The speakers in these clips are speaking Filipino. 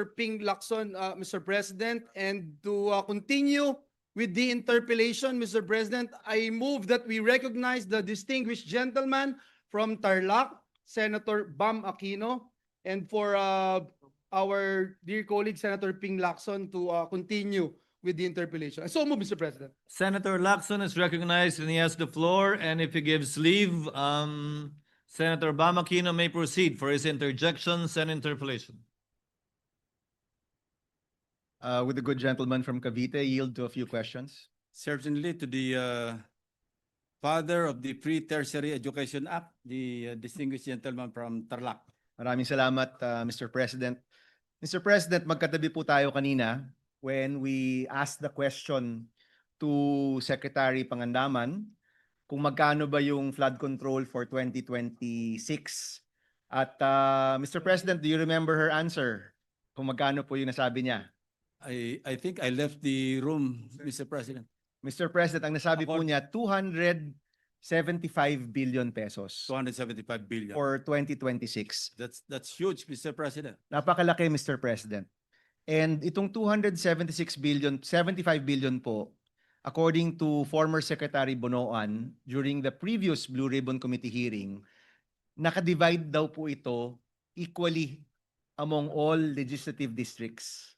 Senator Ping Lacson, Mr. President, and to continue with the interpellation, Mr. President, I move that we recognize the distinguished gentleman from Tarlac, Senator Bam Aquino, and for our dear colleague, Senator Ping Lacson, to continue with the interpellation. So move, Mr. President. Senator Lacson is recognized and he has the floor. And if he gives leave, Senator Bam Aquino may proceed for his interjections and interpellation. With the good gentleman from Cavite, yield to a few questions. Certainly to the father of the Pre-Tertiary Education Act, the distinguished gentleman from Tarlac. Maraming salamat, Mr. President. Mr. President, magkatabi po tayo kanina when we asked the question to Secretary Pangandaman kung magkano ba yung flood control for 2026. At Mr. President, do you remember her answer? Kung magkano po yung nasabi niya? I think I left the room, Mr. President. Mr. President, ang nasabi po niya 275 billion pesos 275 billion. for 2026. That's huge, Mr. President. Napakalaki, Mr. President. And itong 275 billion po, according to former Secretary Bonoan during the previous Blue Ribbon Committee hearing, nakadivide daw po ito equally among all legislative districts.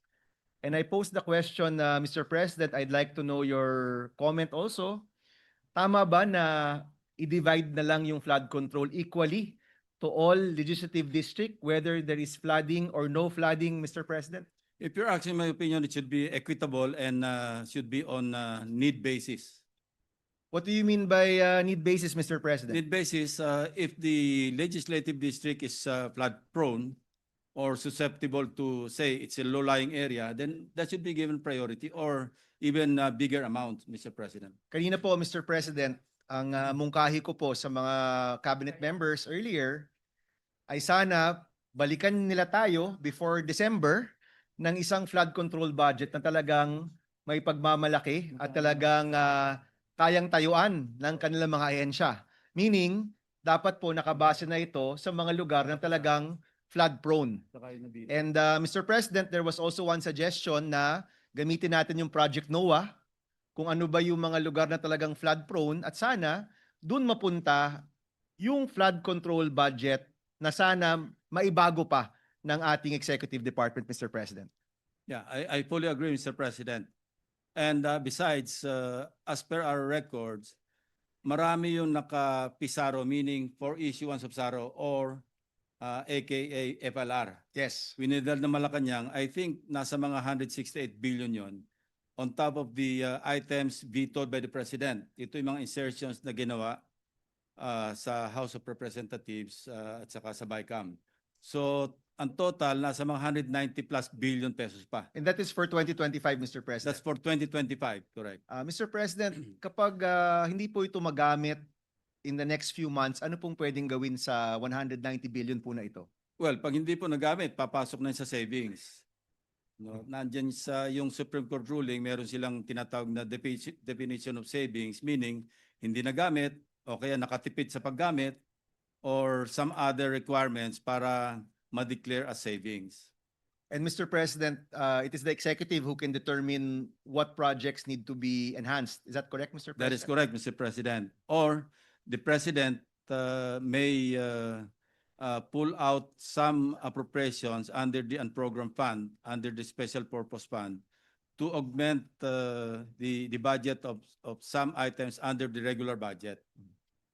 And I pose the question, Mr. President, I'd like to know your comment also. Tama ba na i-divide na lang yung flood control equally to all legislative district, whether there is flooding or no flooding, Mr. President? If you're asking my opinion, it should be equitable and should be on need basis. What do you mean by need basis, Mr. President? Need basis, if the legislative district is flood prone or susceptible to, say, it's a low-lying area, then that should be given priority or even a bigger amount, Mr. President. Kanina po, Mr. President, ang mungkahi ko po sa mga cabinet members earlier ay sana balikan nila tayo before December ng isang flood control budget na talagang may pagmamalaki at talagang kayang tayuan ng kanilang mga ahensya. Meaning, dapat po nakabase na ito sa mga lugar na talagang flood prone. And Mr. President, there was also one suggestion na gamitin natin yung Project NOAA kung ano ba yung mga lugar na talagang flood prone at sana dun mapunta yung flood control budget na sana maibago pa ng ating executive department, Mr. President. Yeah, I fully agree, Mr. President. And besides, as per our records, marami yung naka-PISARO, meaning for issuance of SARO or aka FLR. Yes. Winidal na Malacanang, I think nasa mga 168 billion yon on top of the items vetoed by the President. Ito yung mga insertions na ginawa sa House of Representatives at saka sa BICAM. So, ang total nasa mga 190 plus billion pesos pa. And that is for 2025, Mr. President. That's for 2025, correct. Mr. President, kapag hindi po ito magamit in the next few months, ano pong pwedeng gawin sa 190 billion po na ito? Well, pag hindi po nagamit, papasok na sa savings. No, nandiyan sa yung Supreme Court ruling, meron silang tinatawag na definition of savings, meaning hindi nagamit o kaya nakatipid sa paggamit or some other requirements para ma-declare as savings. And Mr. President, it is the executive who can determine what projects need to be enhanced. Is that correct, Mr. President? That is correct, Mr. President. Or the President may pull out some appropriations under the unprogrammed fund, under the special purpose fund, to augment the budget of some items under the regular budget,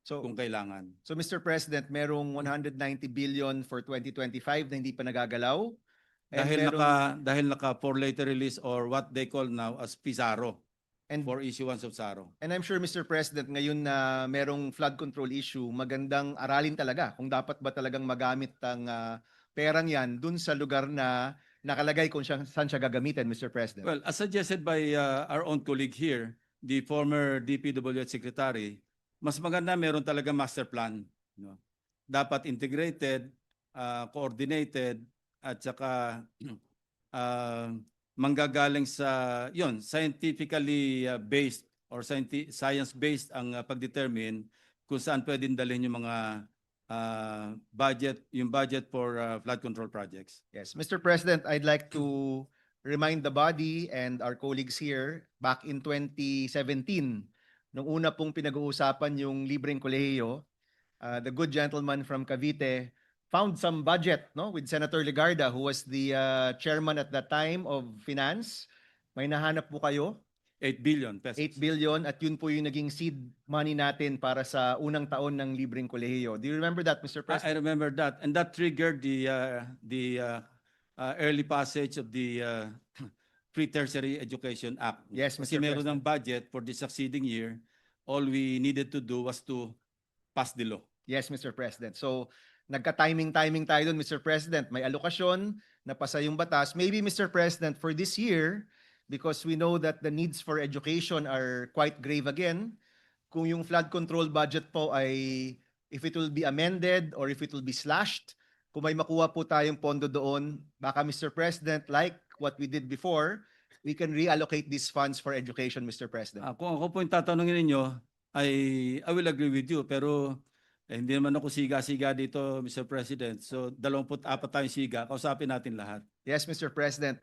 So, kung kailangan. so Mr. President, merong 190 billion for 2025 na hindi pa nagagalaw. And Dahil naka for later release or what they call now as PISARO, and for issuance of SARO. And I'm sure, Mr. President, ngayon na merong flood control issue, magandang aralin talaga kung dapat ba talagang magamit ang perang yan dun sa lugar na nakalagay kung saan siya gagamitin, Mr. President. Well, as suggested by our own colleague here, the former DPWH Secretary, mas maganda meron talaga master plan. No? Dapat integrated, coordinated, at saka manggagaling sa scientifically based or science-based ang pagdetermine kung saan pwedeng dalhin yung mga budget for flood control projects. Yes, Mr. President, I'd like to remind the body and our colleagues here, back in 2017, nung una pong pinag-uusapan yung libreng kolehiyo, the good gentleman from Cavite found some budget, no, with Senator Legarda, who was the chairman at that time of Finance. May nahanap po kayo, 8 billion pesos. 8 billion, at yun po yung naging seed money natin para sa unang taon ng libreng kolehiyo. Do you remember that, Mr. I President? remember that, and that triggered the early passage of the Free Tertiary Education Act. Yes, Kasi Mr. meron President. ng budget for the succeeding year. All we needed to do was to pass the law. Yes, Mr. President. So, nagka-timing tayo dun, Mr. President. May alokasyon, napasa yung batas. Maybe, Mr. President, for this year, because we know that the needs for education are quite grave again, kung yung flood control budget po ay, if it will be amended or if it will be slashed, kung may makuha po tayong pondo doon, baka, Mr. President, like what we did before, we can reallocate these funds for education, Mr. President. Kung ako po yung tatanungin ninyo, I will agree with you, pero hindi naman ako siga-siga dito, Mr. President. So, 24 tayong siga, kausapin natin lahat. Yes, Mr. President.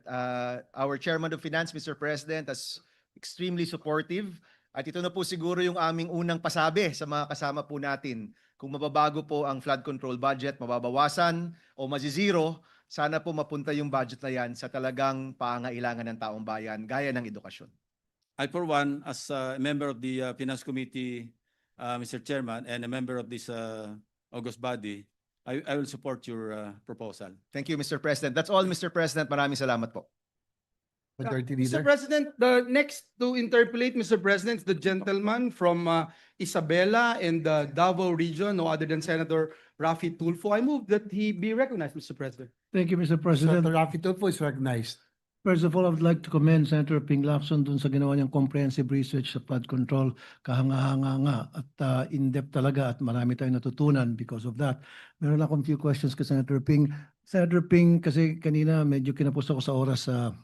Our Chairman of Finance, Mr. President, is extremely supportive. At ito na po siguro yung aming unang pasabi sa mga kasama po natin. Kung mababago po ang flood control budget, mababawasan o mazizero, sana po mapunta yung budget na yan sa talagang pangailangan ng taong bayan, gaya ng edukasyon. I, for one, as a member of the Finance Committee, Mr. Chairman, and a member of this August body, I will support your proposal. Thank you, Mr. President. That's all, Mr. President. Maraming salamat po. Majority Mr. Leader. President, the next to interpolate, Mr. President, is the gentleman from Isabela and the Davao region, no other than Senator Raffy Tulfo. I move that he be recognized, Mr. President. Thank you, Mr. President. Senator Raffy Tulfo is recognized. First of all, I would like to commend Senator Ping Lacson dun sa ginawa niyang comprehensive research sa flood control. Kahanga-hanga nga at in-depth talaga at marami tayong natutunan because of that. Meron akong few questions kay Senator Ping. Senator Ping, kasi kanina medyo kinapos ako sa oras sa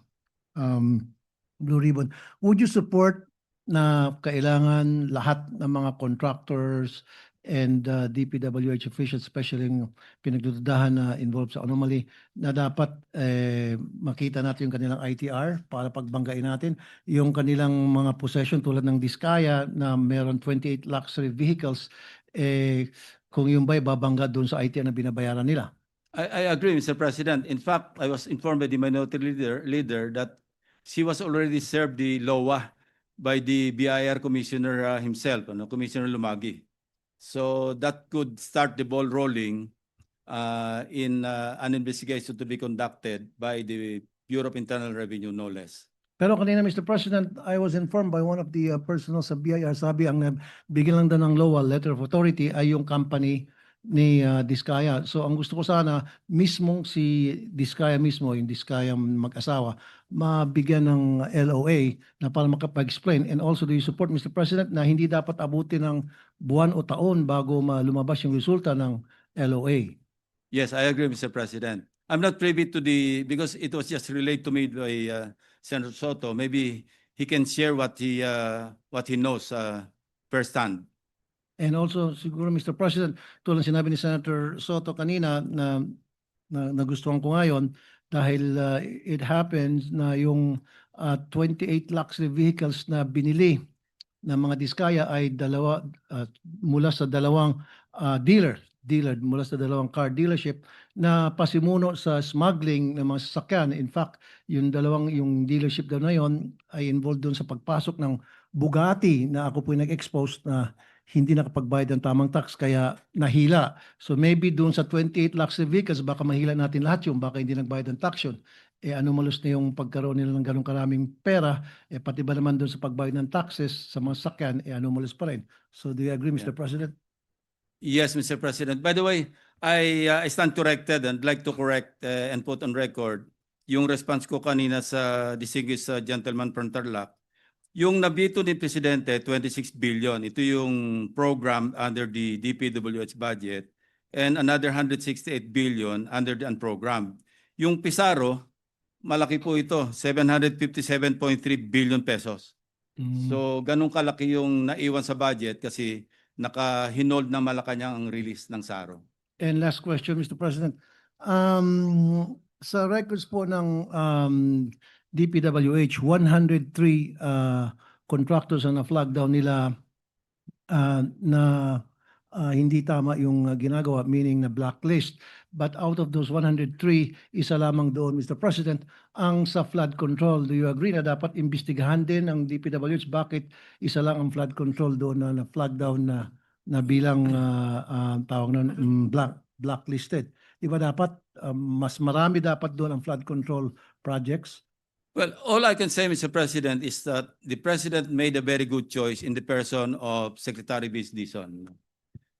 Blue Ribbon. Would you support na kailangan lahat ng mga contractors and DPWH officials, especially yung pinagdududahan na involved sa anomaly, na dapat makita natin yung kanilang ITR para pagbanggain natin yung kanilang mga possession tulad ng Diskaya na meron 28 luxury vehicles, kung yung ba'y babangga doon sa ITR na binabayaran nila. I agree, Mr. President. In fact, I was informed by the minority leader that she was already served the LOA by the BIR commissioner himself, Commissioner Lumagi. So that could start the ball rolling in an investigation to be conducted by the Bureau of Internal Revenue, no less. Pero kanina, Mr. President, I was informed by one of the personnel sa BIR, sabi ang bigyan lang daw ng LOA, letter of authority, ay yung company ni Diskaya. So ang gusto ko sana, mismong si Diskaya mismo, yung Diskaya mag-asawa, mabigyan ng LOA na para makapag-explain. And also, do you support, Mr. President, na hindi dapat abutin ng buwan o taon bago lumabas yung resulta ng LOA? Yes, I agree, Mr. President. I'm not privy to because it was just relayed to me by Senator Soto. Maybe he can share what he knows firsthand. And also, siguro, Mr. President, tulad sinabi ni Senator Soto kanina na nagustuhan ko ngayon dahil it happens na yung 28 luxury vehicles na binili ng mga Diskaya ay mula sa dalawang dealer mula sa dalawang car dealership na pasimuno sa smuggling ng mga sasakyan. In fact, yung dealership daw na yon ay involved doon sa pagpasok ng Bugatti na ako po yung nag-expose na hindi nakapagbayad ng tamang tax kaya nahila. So maybe doon sa 28 luxury vehicles baka mahila natin lahat yung baka hindi nagbayad ng tax yun. Anomalous na yung pagkaroon nila ng ganong karaming pera, pati ba naman doon sa pagbayad ng taxes sa mga sakyan, anomalous pa rin. So do you agree, Mr. President? Yes, Mr. President. By the way, I stand corrected and like to correct and put on record yung response ko kanina sa distinguished gentleman from Tarlac. Yung nabito ni Presidente, 26 billion. Ito yung program under the DPWH budget and another 168 billion under the unprogrammed. Yung Pizarro, malaki po ito, 757.3 billion pesos. So, ganun kalaki yung naiwan sa budget kasi naka-hinold na Malacanang ang release ng SARO. And last question, Mr. President. Sa records po ng DPWH, 103 contractors ang na-flag down nila na hindi tama yung ginagawa, meaning na blacklist. But out of those 103, isa lamang doon, Mr. President, ang sa flood control. Do you agree na dapat imbestigahan din ng DPWH bakit isa lang ang flood control doon na flag down na bilang tawag na blacklisted? Di ba dapat mas marami dapat doon ang flood control projects? Well, all I can say, Mr. President, is that the President made a very good choice in the person of Secretary Vince Dizon.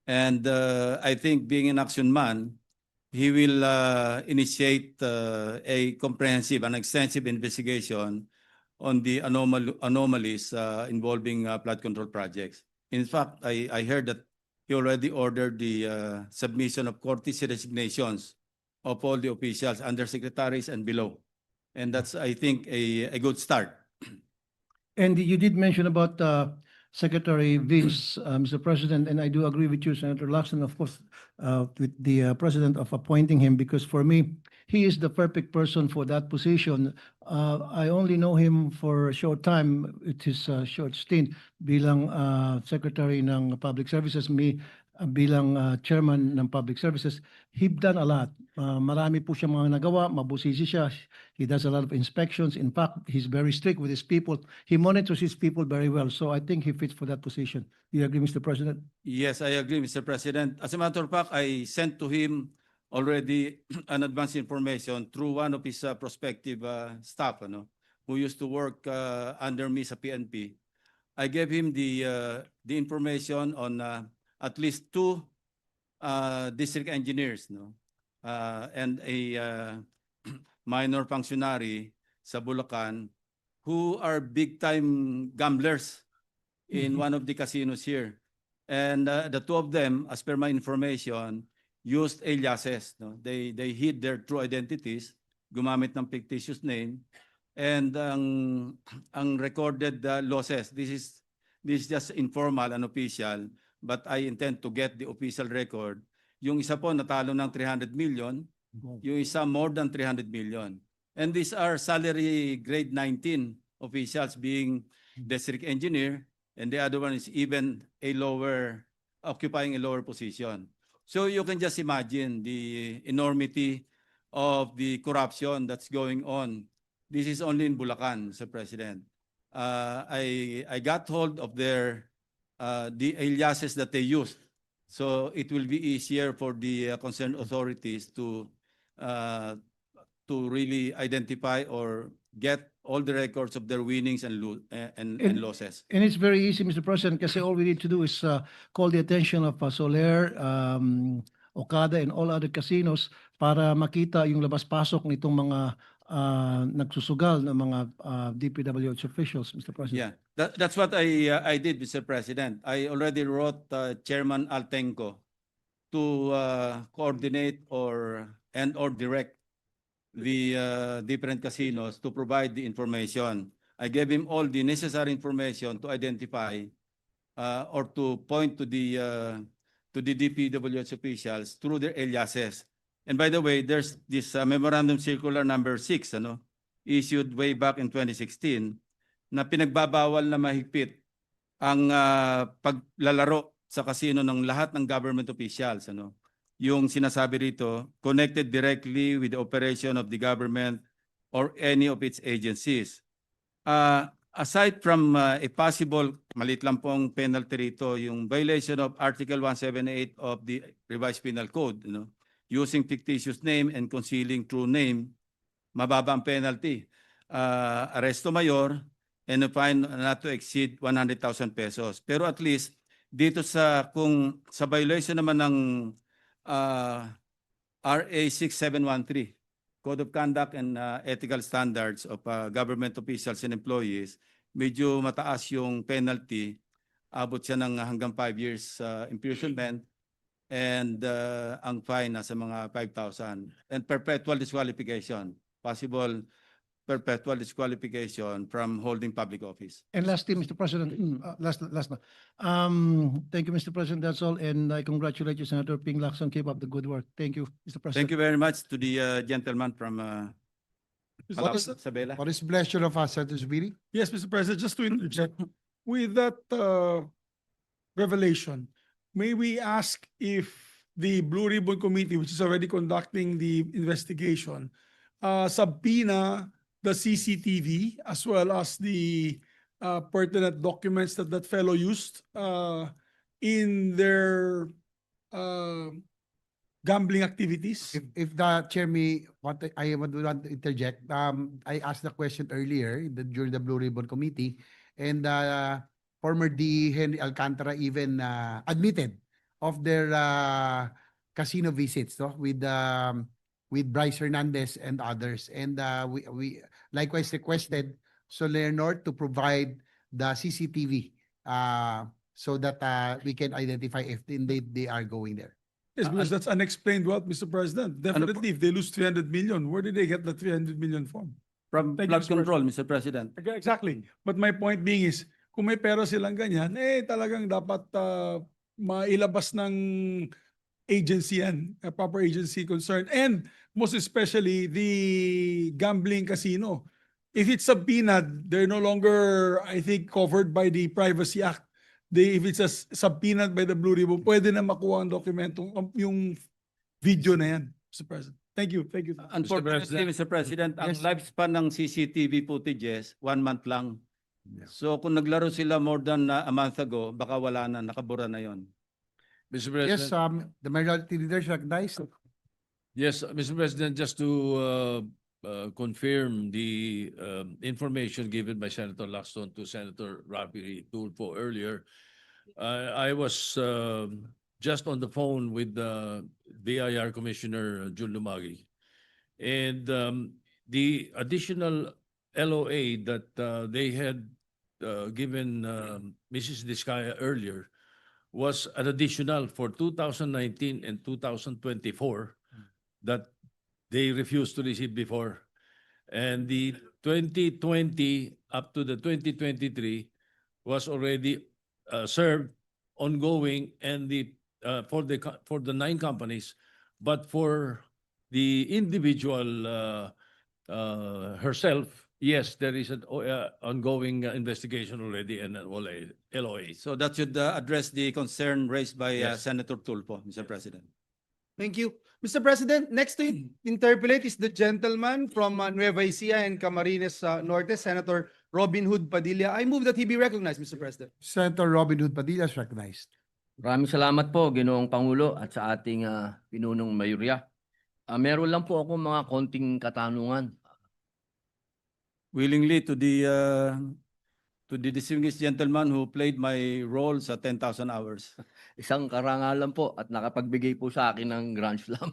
And I think being an action man, he will initiate a comprehensive and extensive investigation on the anomalies involving flood control projects. In fact, I heard that he already ordered the submission of courtesy resignations of all the officials, undersecretaries and below. And that's, I think, a good start. And you did mention about Secretary Vince, Mr. President, and I do agree with you, Senator Lacson, of course, with the President of appointing him, because for me, he is the perfect person for that position. I only know him for a short time. It is a short stint bilang Secretary ng Public Services, me bilang Chairman ng Public Services. He's done a lot. Marami po siya mga nagawa, mabusisi siya. He does a lot of inspections. In fact, he's very strict with his people. He monitors his people very well. So I think he fits for that position. Do you agree, Mr. President? Yes, I agree, Mr. President. As a matter of fact, I sent to him already an advance information through one of his prospective staff, who used to work under me sa PNP. I gave him the information on at least 2 district engineers, and a minor functionary sa Bulacan who are big-time gamblers in one of the casinos here. And the 2 of them, as per my information, used aliases. They hid their true identities, gumamit ng fictitious name, and ang recorded losses. This is just informal and official, but I intend to get the official record. Yung isa po natalo ng 300 million, yung isa more than 300 million. And these are salary grade 19 officials, being district engineer, and the other one is even occupying a lower position. So you can just imagine the enormity of the corruption that's going on. This is only in Bulacan, Mr. President. I got hold of the aliases that they used. So it will be easier for the concerned authorities to really identify or get all the records of their winnings and losses. And it's very easy, Mr. President, kasi all we need to do is call the attention of Soler, Okada, and all other casinos para makita yung labas-pasok nitong mga nagsusugal ng mga DPWH officials, Mr. President. Yeah, that's what I did, Mr. President. I already wrote Chairman Altenco to coordinate or direct the different casinos to provide the information. I gave him all the necessary information to identify or to point to the DPWH officials through their aliases. And by the way, there's this Memorandum Circular number 6, issued way back in 2016, na pinagbabawal na mahigpit ang paglalaro sa casino ng lahat ng government officials, yung sinasabi rito, connected directly with the operation of the government or any of its agencies. Aside from a possible, malit lang pong penalty rito, yung violation of Article 178 of the Revised Penal Code, using fictitious name and concealing true name, mababa ang penalty. Arresto mayor and a fine not to exceed 100,000 pesos. Pero at least, dito kung sa violation naman ng RA 6713, Code of Conduct and Ethical Standards of Government Officials and Employees, medyo mataas yung penalty. Abot siya ng hanggang 5 years imprisonment, and ang fine nasa mga 5,000. And perpetual disqualification. Possible perpetual disqualification from holding public office. And lastly, Mr. President, last na. Thank you, Mr. President. That's all. And I congratulate you, Senator Ping Lacson. Keep up the good work. Thank you, Mr. President. Thank you very much to the gentleman from What is, Isabela. what is pleasure of us, Senator Zubiri? Yes, Mr. President, just to interject, with that revelation, may we ask if the Blue Ribbon Committee, which is already conducting the investigation, subpoena the CCTV as well as the pertinent documents that that fellow used in their gambling activities? If the chair may, I would want to interject. I asked the question earlier during the Blue Ribbon Committee, and former D. Henry Alcantara even admitted of their casino visits, no, with Bryce Hernandez and others. And we likewise requested Soler North to provide the CCTV so that we can identify if indeed they are going there. Yes, because that's unexplained wealth, Mr. President. Definitely, if they lose 300 million, where did they get the 300 million from? From Thank you, flood Mr. control, Mr. President. Exactly. But my point being is, kung may pera silang ganyan, talagang dapat mailabas ng agency yan, a proper agency concerned. And most especially, the gambling casino. If it's subpoenaed, they're no longer, I think, covered by the Privacy Act. If it's subpoenaed by the Blue Ribbon, pwede na makuha ang dokumento, yung video na yan, Mr. President. Thank you, thank you. Unfortunately, Mr. President, ang Yes. lifespan ng CCTV footages, 1 month lang. Yeah. So kung naglaro sila more than a month ago, baka wala na, nakabura na yon. Mr. Yes, President, the majority leaders recognized. yes, Mr. President, just to confirm the information given by Senator Lacson to Senator Rafi Tulfo earlier, I was just on the phone with the BIR Commissioner Jun Lumagi. And the additional LOA that they had given Mrs. Diskaya earlier was an additional for 2019 and 2024 that they refused to receive before. And the 2020 up to the 2023 was already served ongoing, and the for the 9 companies, but for the individual herself, yes, there is an ongoing investigation already and an LOA. So that should address the concern raised by Yes. Senator Tulfo, Mr. President. Thank you. Mr. President, next to interpolate is the gentleman from Nueva Ecija and Camarines Norte, Senator Robin Hood Padilla. I move that he be recognized, Mr. President. Senator Robin Hood Padilla is recognized. Maraming salamat po, Ginoong Pangulo, at sa ating pinunong mayorya. Meron lang po ako mga konting katanungan. Willingly to the distinguished gentleman who played my role sa 10,000 hours. Isang karangalan po at nakapagbigay po sa akin ng Grand Slam.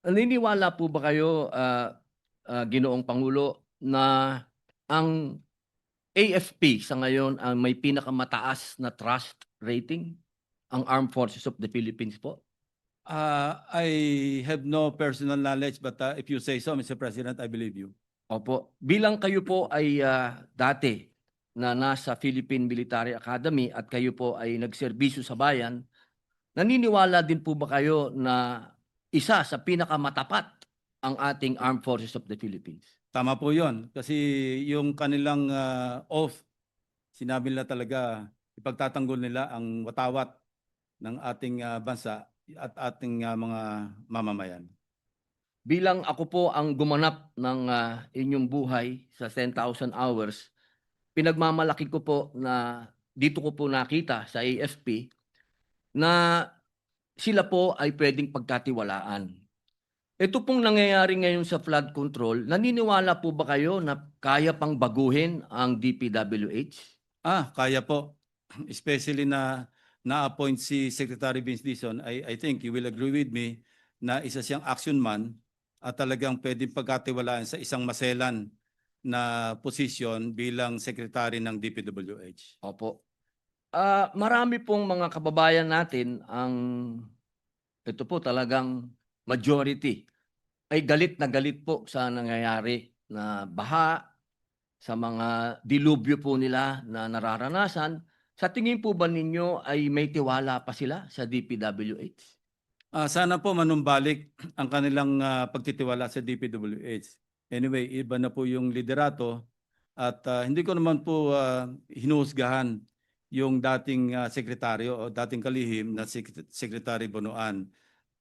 Naniniwala po ba kayo, Ginoong Pangulo, na ang AFP sa ngayon ang may pinakamataas na trust rating, ang Armed Forces of the Philippines po? I have no personal knowledge, but if you say so, Mr. President, I believe you. Opo. Bilang kayo po ay dati na nasa Philippine Military Academy at kayo po ay nagserbisyo sa bayan, naniniwala din po ba kayo na isa sa pinakamatapat ang ating Armed Forces of the Philippines? Tama po yon. Kasi yung kanilang oath, sinabi nila talaga, ipagtatanggol nila ang watawat ng ating bansa at ating mga mamamayan. Bilang ako po ang gumanap ng inyong buhay sa 10,000 hours, pinagmamalaki ko po na dito ko po nakita sa AFP na sila po ay pwedeng pagkatiwalaan. Ito pong nangyayari ngayon sa flood control, naniniwala po ba kayo na kaya pang baguhin ang DPWH? Kaya po. Especially na na-appoint si Secretary Vince Dizon, I think you will agree with me na isa siyang action man at talagang pwedeng pagkatiwalaan sa isang maselan na posisyon bilang Secretary ng DPWH. Opo. Marami pong mga kababayan natin ito po talagang majority ay galit na galit po sa nangyayari na baha, sa mga dilubyo po nila na nararanasan. Sa tingin po ba ninyo ay may tiwala pa sila sa DPWH? Sana po manumbalik ang kanilang pagtitiwala sa DPWH. Anyway, iba na po yung liderato at hindi ko naman po hinuhusgahan yung dating sekretaryo o dating kalihim na Secretary Bonoan.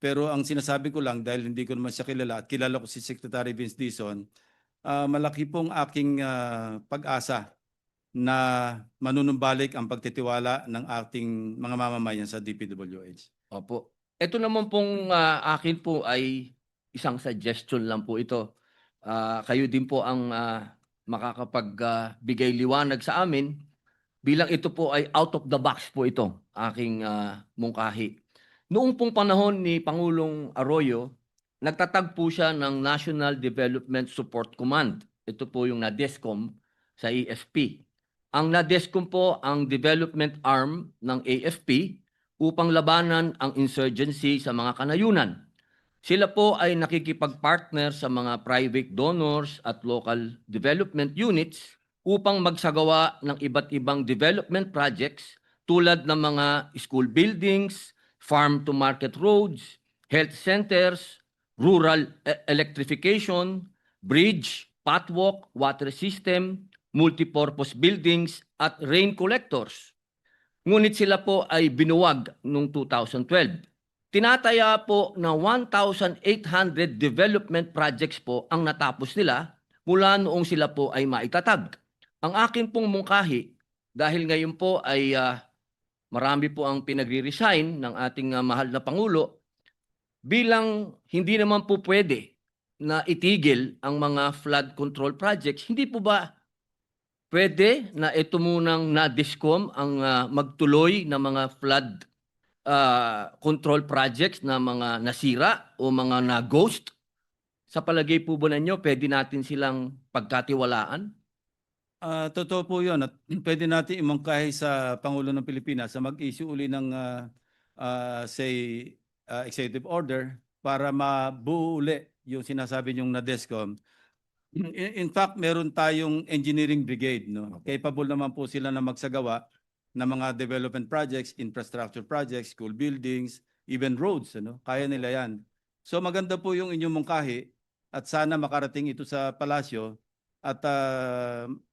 Pero ang sinasabi ko lang dahil hindi ko naman siya kilala at kilala ko si Secretary Vince Dizon, malaki pong aking pag-asa na manunumbalik ang pagtitiwala ng ating mga mamamayan sa DPWH. Opo. Ito naman pong akin po ay isang suggestion lang po ito. Kayo din po ang makakapagbigay liwanag sa amin bilang ito po ay out of the box po ito, aking mungkahi. Noong pong panahon ni Pangulong Arroyo, nagtatag po siya ng National Development Support Command. Ito po yung NADESCOM sa AFP. Ang NADESCOM po ang development arm ng AFP upang labanan ang insurgency sa mga kanayunan. Sila po ay nakikipag-partner sa mga private donors at local development units upang magsagawa ng iba't ibang development projects tulad ng mga school buildings, farm-to-market roads, health centers, rural electrification, bridge, pathwalk, water system, multipurpose buildings, at rain collectors. Ngunit sila po ay binuwag noong 2012. Tinataya po na 1,800 development projects po ang natapos nila mula noong sila po ay maitatag. Ang akin pong mungkahi, dahil ngayon po ay marami po ang pinagre-resign ng ating mahal na Pangulo, bilang hindi naman po pwede na itigil ang mga flood control projects, hindi po ba pwede na ito munang NADESCOM ang magtuloy ng mga flood control projects na mga nasira o mga na-ghost? Sa palagay po ba ninyo, pwede natin silang pagkatiwalaan? Totoo po yun at pwede natin imangkahi sa Pangulo ng Pilipinas sa mag-issue uli ng executive order para mabuo uli yung sinasabi niyong NADESCOM. In fact, meron tayong engineering brigade, no? Capable naman po sila na magsagawa ng mga development projects, infrastructure projects, school buildings, even roads, ano? Kaya nila 'yan. So maganda po yung inyong mungkahi at sana makarating ito sa palasyo at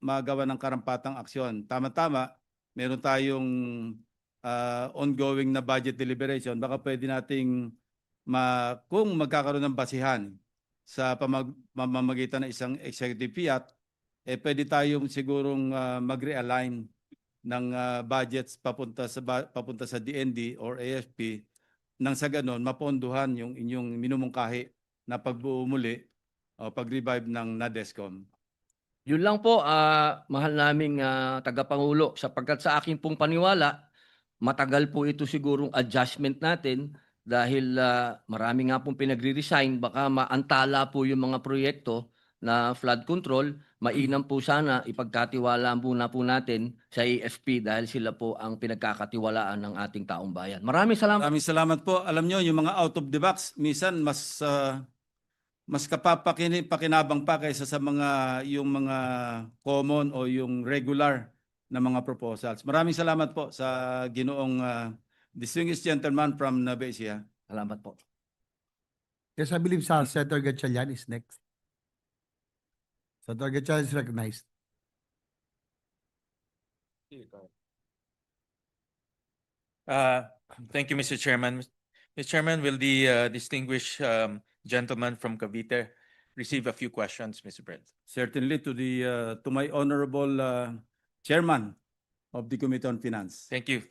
magawa ng karampatang aksyon. Tama-tama, meron tayong ongoing na budget deliberation. Baka pwede nating kung magkakaroon ng basihan sa pamamagitan ng isang executive fiat, pwede tayong sigurong mag-realign ng budgets papunta sa DND or AFP nang sa ganon mapondohan yung inyong minumungkahi na pagbuo muli o pag-revive ng NADESCOM. Yun lang po, mahal naming tagapangulo, sapagkat sa akin pong paniwala, matagal po ito sigurong adjustment natin dahil marami nga pong pinagre-resign, baka maantala po yung mga proyekto na flood control. Mainam po sana ipagkatiwala muna po natin sa AFP dahil sila po ang pinagkakatiwalaan ng ating taong bayan. Maraming salamat. Maraming salamat po. Alam nyo, yung mga out of the box, minsan mas kapapakinabang pa kaysa sa yung mga common o yung regular na mga proposals. Maraming salamat po sa ginoong distinguished gentleman from Nueva Ecija. Salamat po. Yes, I believe Senator Gatchalian is next. Senator Gatchalian is recognized. Thank you, Mr. Chairman. Mr. Chairman, will the distinguished gentleman from Cavite receive a few questions, Mr. President? Certainly to my honorable chairman of the Committee on Finance. Thank you,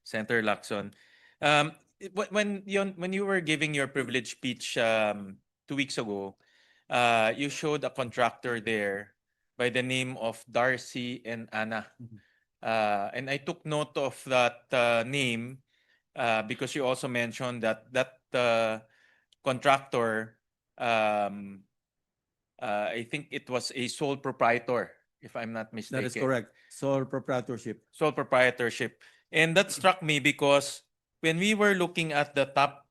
Senator Lacson. When you were giving your privilege speech 2 weeks ago, you showed a contractor there by the name of Darcy and Anna. And I took note of that name because you also mentioned that contractor, I think it was a sole proprietor, if I'm not mistaken. That is correct. Sole proprietorship. Sole proprietorship. And that struck me because when we were looking at the top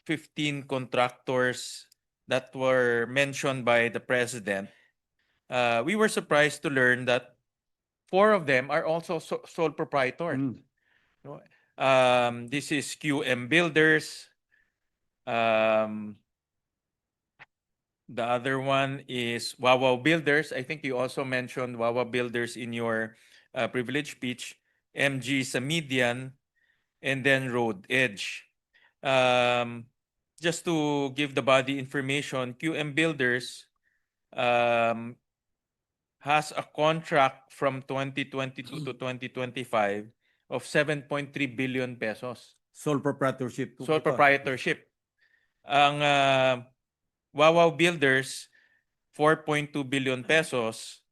15 contractors that were mentioned by the president, we were surprised to learn that 4 of them are also sole proprietor. No? This is QM Builders. The other one is Wawa Builders. I think you also mentioned Wawa Builders in your privilege speech. MG Samidian, and then Road Edge. Just to give the body information, QM Builders has a contract from 2022 to 2025 of 7.3 billion pesos. Sole proprietorship. Sole proprietorship. Ang Wawa Builders, 4.2 billion pesos.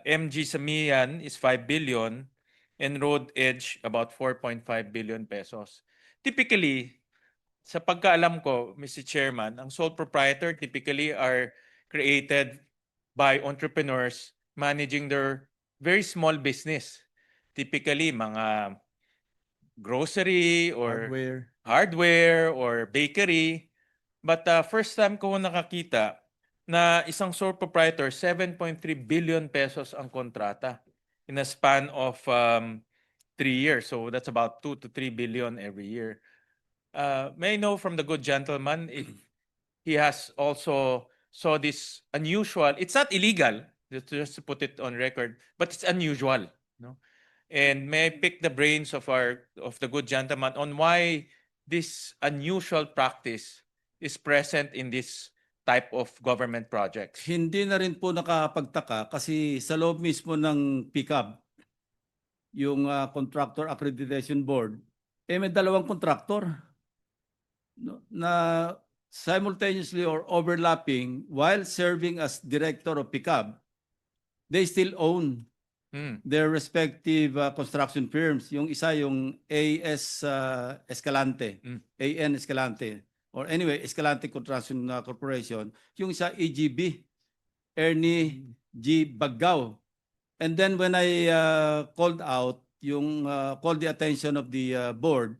MG Samian is 5 billion. And Road Edge, about 4.5 billion pesos. Typically, sa pagkaalam ko, Mr. Chairman, ang sole proprietor typically are created by entrepreneurs managing their very small business. Typically, mga grocery or hardware or bakery. But first time ko nakakita na isang sole proprietor, 7.3 billion pesos ang kontrata in a span of 3 years. So that's about 2 to 3 billion every year. May I know from the good gentleman if he has also saw this unusual, it's not illegal, just to put it on record, but it's unusual. No? And may I pick the brains of the good gentleman on why this unusual practice is present in this type of government projects? Hindi na rin po nakapagtaka kasi sa loob mismo ng PICAB, yung Contractor Accreditation Board, may 2 contractor na simultaneously or overlapping while serving as director of PICAB, they still own their respective construction firms. Yung isa yung AS Escalante, AN Escalante, or anyway, Escalante Construction Corporation. Yung isa EGB, Ernie G. Baggao. And then when I called out, called the attention of the board,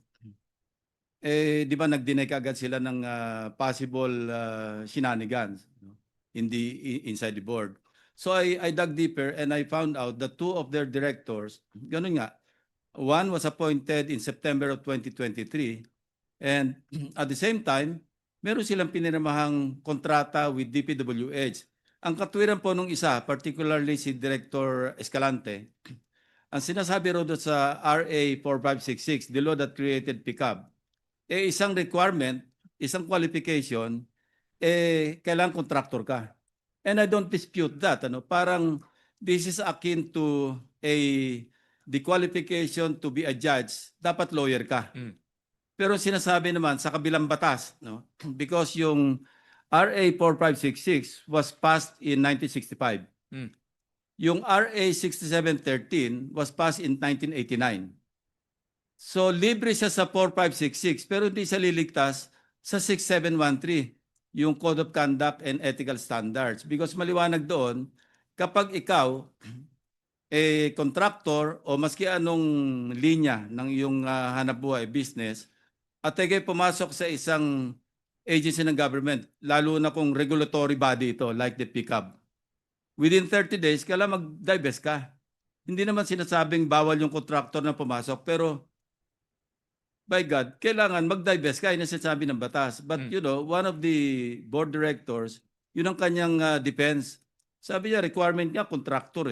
di ba nag-deny agad sila ng possible shenanigans inside the board. So I dug deeper and I found out that 2 of their directors, ganun nga, one was appointed in September of 2023 and at the same time, meron silang pinirmahang kontrata with DPWH. Ang katwiran po nung isa, particularly si Director Escalante, ang sinasabi ro doon sa RA 4566, the law that created PICAB, isang requirement, isang qualification, kailangan contractor ka. And I don't dispute that. Parang this is akin to the qualification to be a judge, dapat lawyer ka. Pero sinasabi naman sa kabilang batas, because yung RA 4566 was passed in 1965. Yung RA 6713 was passed in 1989. So libre siya sa 4566 pero hindi siya liligtas sa 6713, yung Code of Conduct and Ethical Standards. Because maliwanag doon, kapag ikaw contractor o maski anong linya ng iyong hanapbuhay, business, at ikay pumasok sa isang agency ng government, lalo na kung regulatory body ito, like the PICAB, within 30 days, kailangan mag-divest ka. Hindi naman sinasabing bawal yung contractor na pumasok, pero by God, kailangan mag-divest ka, yun ang sinasabi ng batas. But one of the board directors, yun ang kanyang defense. Sabi niya, requirement niya, contractor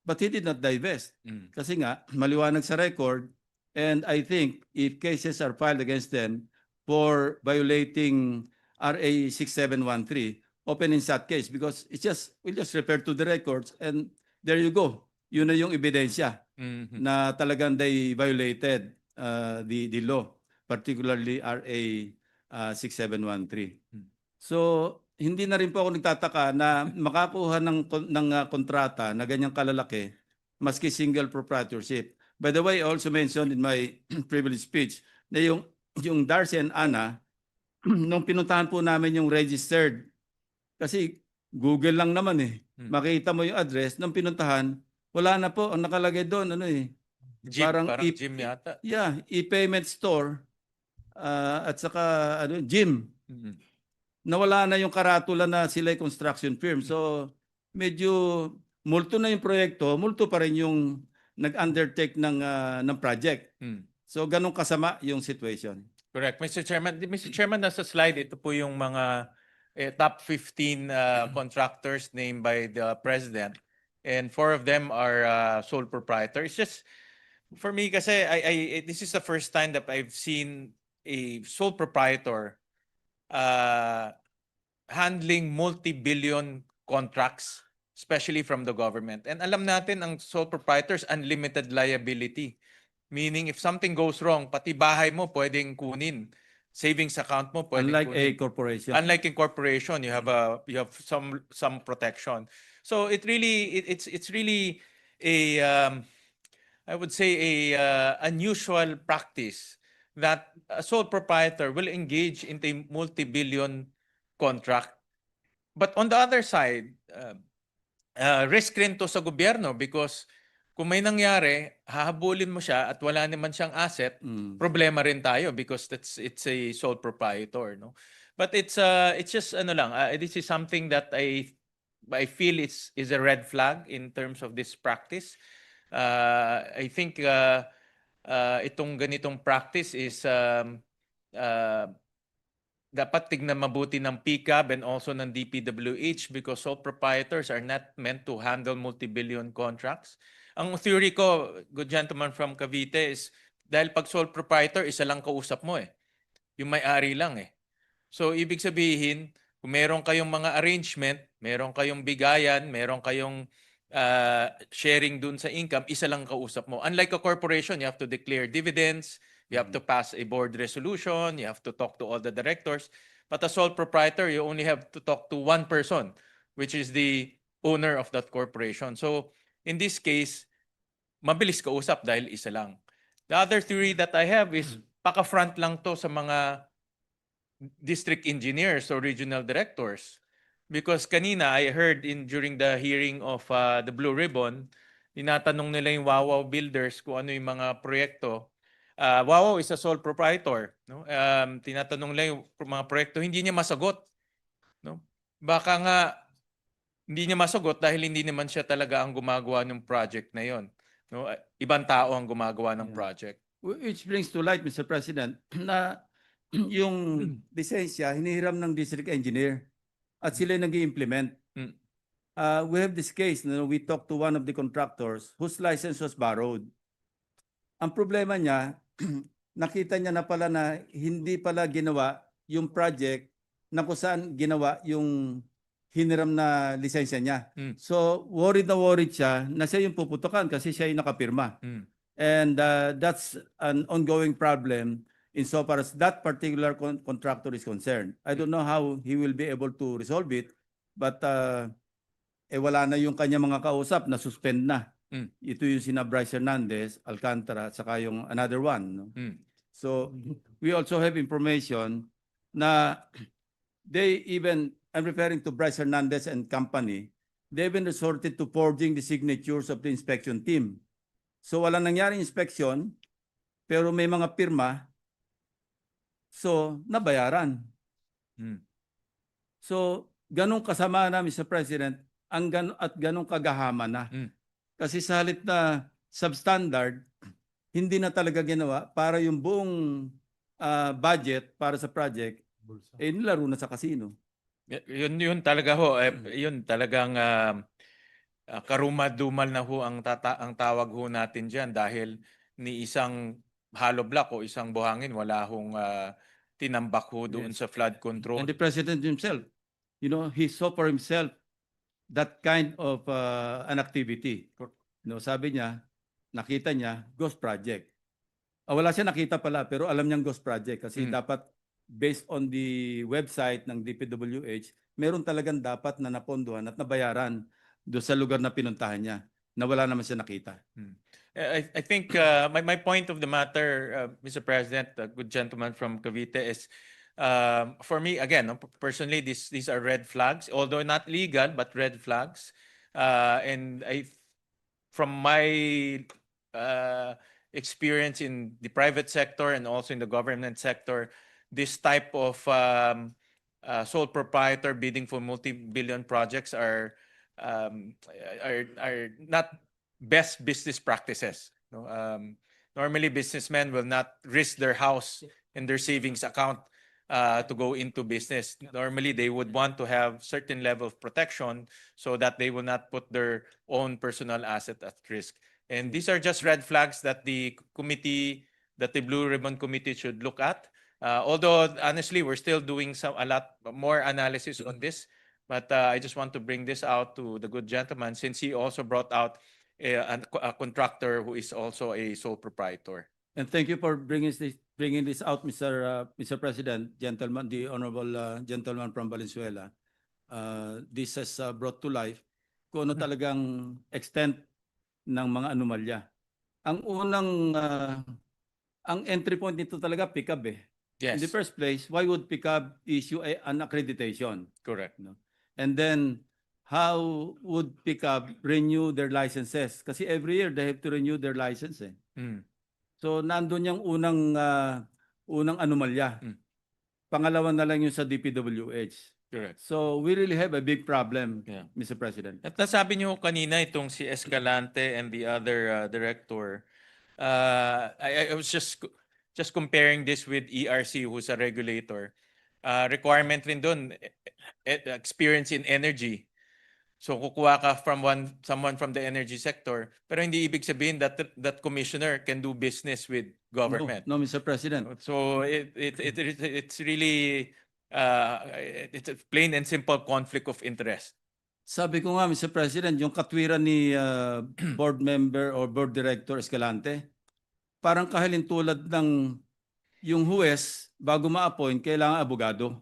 But he did not divest. Kasi nga, maliwanag sa record, and I think if cases are filed against them for violating RA 6713, open in that case because we'll just refer to the records and there you go. Yun na yung ebidensya na talagang they violated the law, particularly RA 6713. So, hindi na rin po ako nagtataka na makakuha ng kontrata na ganyang kalalaki maski single proprietorship. By the way, I also mentioned in my privilege speech na yung Darcy and Anna, nung pinuntahan po namin yung registered, kasi Google lang naman makita mo yung address, nung pinuntahan, wala na po, ang nakalagay doon, Parang gym yata. Yeah, e-payment store, at saka gym. Mhm. nawala na yung karatula na sila ay construction firm. So medyo multo na yung proyekto, multo pa rin yung nag-undertake ng project. Mm. So ganun kasama yung situation. Correct. Mr. Chairman, Mr. Chairman, nasa slide, ito po yung mga top 15 contractors named by the President. And 4 of them are sole proprietor. It's just, for me kasi, this is the first time that I've seen a sole proprietor handling multi-billion contracts, especially from the government. And alam natin, ang sole proprietors, unlimited liability. Meaning, if something goes wrong, pati bahay mo pwedeng kunin. Savings account mo pwedeng Unlike a kunin. corporation. Unlike in corporation, you have some protection. So it's really a I would say a unusual practice that a sole proprietor will engage in a multi-billion contract. But on the other side, risk rin to sa gobyerno because kung may nangyari, hahabulin mo siya at wala naman siyang asset, problema rin tayo because it's a sole proprietor, no? But it's just ano lang, this is something that I feel is a red flag in terms of this practice. I think itong ganitong practice is dapat tignan mabuti ng PCAB and also ng DPWH because sole proprietors are not meant to handle multi-billion contracts. Ang theory ko, good gentleman from Cavite, is dahil pag sole proprietor, isa lang kausap mo eh. Yung may-ari lang eh. So, ibig sabihin, kung meron kayong mga arrangement, meron kayong bigayan, meron kayong sharing dun sa income, isa lang kausap mo. Unlike a corporation, you have to declare dividends, you have to pass a board resolution, you have to talk to all the directors. But a sole proprietor, you only have to talk to one person, which is the owner of that corporation. So, in this case, mabilis kausap dahil isa lang. The other theory that I have is paka-front lang to sa mga district engineers or regional directors. Because kanina, I heard during the hearing of the Blue Ribbon, tinatanong nila yung Wawaw Builders kung ano yung mga proyekto. Wawaw is a sole proprietor. No? Tinatanong nila yung mga proyekto, hindi niya masagot. No? Baka nga, hindi niya masagot dahil hindi naman siya talaga ang gumagawa ng project na yon. No? Ibang tao ang gumagawa ng project. Which brings to light, Mr. President, na yung lisensya hinihiram ng district engineer at sila nag-i-implement. We have this case, we talked to one of the contractors whose license was borrowed. Ang problema niya, nakita niya na pala na hindi pala ginawa yung project na kung saan ginawa yung hiniram na lisensya niya. So worried na worried siya na siya yung puputukan kasi siya yung nakapirma. And that's an ongoing problem insofar as that particular contractor is concerned. I don't know how he will be able to resolve it, but wala na yung kanya mga kausap na suspend na. Ito yung sina Bryce Hernandez, Alcantara, at saka yung another one. No? So we also have information na they even, I'm referring to Bryce Hernandez and company, they even resorted to forging the signatures of the inspection team. So wala nangyaring inspection, pero may mga pirma, so nabayaran. So ganong kasama na, Mr. President, at ganong kagahama na. Kasi sa halip na substandard, hindi na talaga ginawa para yung buong budget para sa project, nilaro na sa casino. Yun talaga ho, yun talagang karumadumal na ho ang tawag ho natin diyan dahil ni isang hollow block o isang buhangin wala hong tinambak ho doon sa flood control. And the President himself, he saw for himself that kind of an activity. Sabi niya, nakita niya, ghost project. Wala siya nakita pala, pero alam niyang ghost project kasi dapat based on the website ng DPWH, meron talagang dapat na napondohan at nabayaran doon sa lugar na pinuntahan niya na wala naman siya nakita. I think my point of the matter, Mr. President, good gentleman from Cavite, is for me, again, personally, these are red flags, although not legal, but red flags. And from my experience in the private sector and also in the government sector, this type of sole proprietor bidding for multi-billion projects are not best business practices. No? Normally, businessmen will not risk their house and their savings account to go into business. Normally, they would want to have certain level of protection so that they will not put their own personal asset at risk. And these are just red flags that the Blue Ribbon Committee should look at. Although honestly, we're still doing a lot more analysis on this. But I just want to bring this out to the good gentleman, since he also brought out a contractor who is also a sole proprietor. And thank you for bringing this out, Mr. President, gentleman, the honorable gentleman from Valenzuela. This has brought to life kung ano talagang extent ng mga anomalya. Ang unang, ang entry point nito talaga pickup eh. In Yes, the first place, why would pickup issue an accreditation? correct. No? And then, how would pickup renew their licenses? Kasi every year they have to renew their license eh. Mm. So nandun yung unang anomalya. Mm. Pangalawa na lang yung sa DPWH. Correct. So we really have a big problem, Yeah. Mr. President. At nasabi niyo kanina itong si Escalante and the other director, I was just comparing this with ERC, who's a regulator. Requirement rin doon, experience in energy. So kukuha ka from someone from the energy sector, pero hindi ibig sabihin that that commissioner can do business with government. No, Mr. President. So it's really it's a plain and simple conflict of interest. Sabi ko nga, Mr. President, yung katwiran ni board member or board director Escalante, parang kahalintulad ng yung huwes bago ma-appoint, kailangan abogado.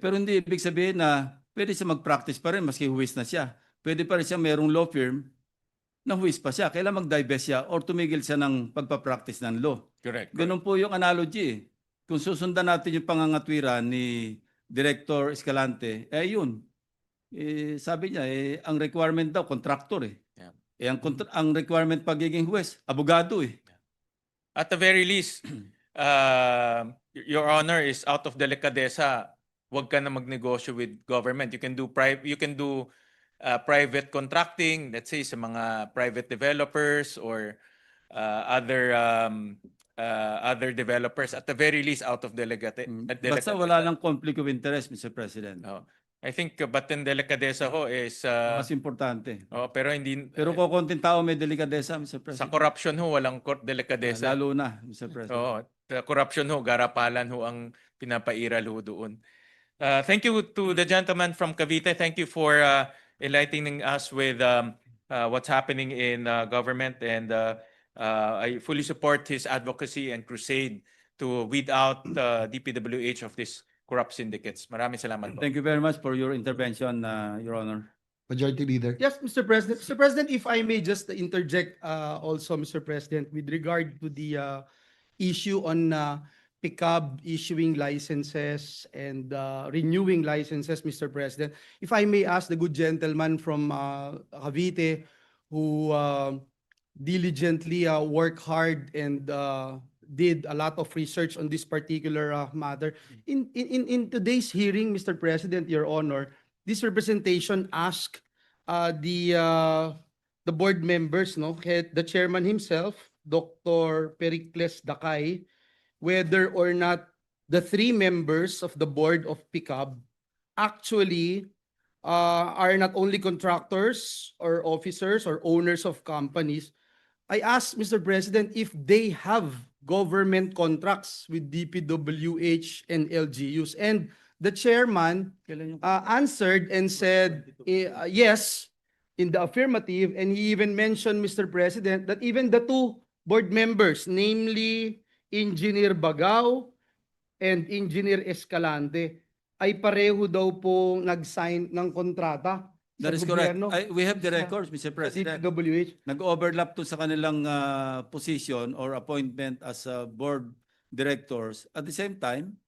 Pero hindi ibig sabihin na pwede siya mag-practice pa rin maski huwes na siya. Pwede pa rin siya merong law firm na huwes pa siya. Kailangan mag-divest siya or tumigil siya ng pagpa-practice ng law. Correct. Ganun po yung analogy eh. Kung susundan natin yung pangangatwiran ni Director Escalante, yun. Sabi niya, ang requirement daw, contractor eh. Yeah. Ang requirement pagiging huwes, abogado eh. At the very least, Your Honor, is out of delicadeza, wag ka na magnegosyo with government. You can do private contracting, let's say sa mga private developers or other developers, at the very least out of Basta wala lang conflict of interest, Mr. President. Oh, I think batin delicadeza ho is Mas importante. pero hindi Pero kung konting tao may delikadesa, Mr. sa President. corruption ho walang delicadeza. Lalo na, Mr. President. Oo, sa corruption ho, garapalan ho ang pinapairal ho doon. Thank you to the gentleman from Cavite. Thank you for enlightening us with what's happening in government, and I fully support his advocacy and crusade to weed out DPWH of these corrupt syndicates. Maraming salamat po. Thank you very much for your intervention, Your Honor. Majority Leader. Yes, Mr. President. Mr. President, if I may just interject also, Mr. President, with regard to the issue on PICAB issuing licenses and renewing licenses, Mr. President. If I may ask the good gentleman from Cavite, who diligently worked hard and did a lot of research on this particular matter. In today's hearing, Mr. President, Your Honor, this representation asked the board members, the chairman himself, Dr. Pericles Dakay, whether or not the 3 members of the board of PICAB actually are not only contractors or officers or owners of companies. I asked, Mr. President, if they have government contracts with DPWH and LGUs. And the chairman answered and said yes in the affirmative, and he even mentioned, Mr. President, that even the 2 board members, namely Engineer Bagao and Engineer Escalante, ay pareho daw po nag-sign ng kontrata. That is correct. We have the records, Mr. President. DPWH. Nag-overlap to sa kanilang position or appointment as board directors. At the same time,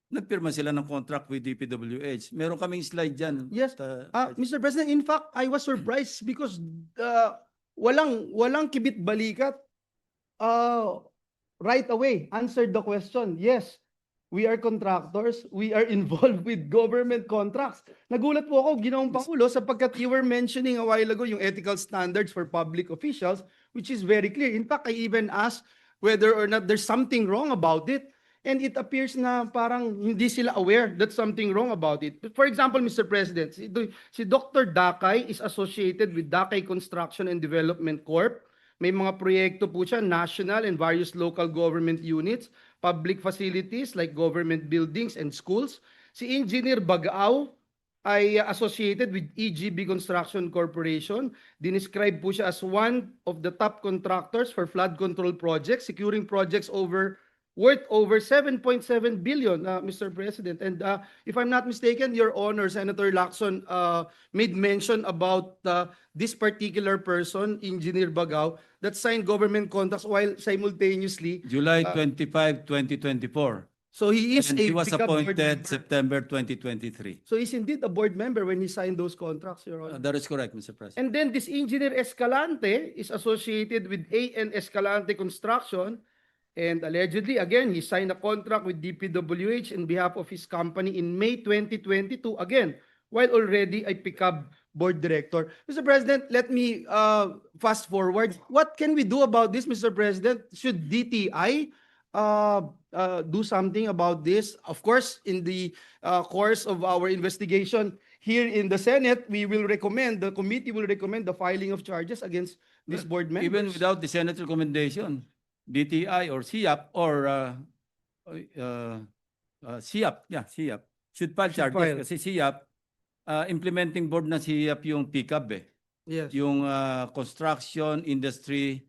nagpirma sila ng contract with DPWH. Meron kaming slide dyan. Yes. Mr. President, in fact, I was surprised because walang kibit balikat. Right away answered the question. Yes, we are contractors, we are involved with government contracts. Nagulat po ako, Ginoong Pangulo, sapagkat you were mentioning a while ago yung ethical standards for public officials, which is very clear. In fact, I even asked whether or not there's something wrong about it. And it appears na parang hindi sila aware that something wrong about it. For example, Mr. President, si Dr. Dakay is associated with Dakay Construction and Development Corp. May mga proyekto po siya, national and various local government units, public facilities like government buildings and schools. Si Engineer Bagao ay associated with EGB Construction Corporation. Dinescribe po siya as one of the top contractors for flood control projects, securing projects worth over 7.7 billion, Mr. President. And if I'm not mistaken, Your Honor, Senator Lacson made mention about this particular person, Engineer Bagao, that signed government contracts while simultaneously. July 25, 2024. So he is And a he was pickup board appointed member. September 2023. So he's indeed a board member when he signed those contracts, Your Honor. That is correct, Mr. President. And then this Engineer Escalante is associated with AN Escalante Construction. And allegedly, again, he signed a contract with DPWH on behalf of his company in May 2022, again, while already a pickup board director. Mr. President, let me fast forward. What can we do about this, Mr. President? Should DTI do something about this? Of course, in the course of our investigation here in the Senate, the committee will recommend the filing of charges against this board members. Even without the Senate recommendation, DTI or SIAP or SIAP, should file charges file. kasi SIAP, implementing board na SIAP yung PCAB eh. Yes. Yung Construction Industry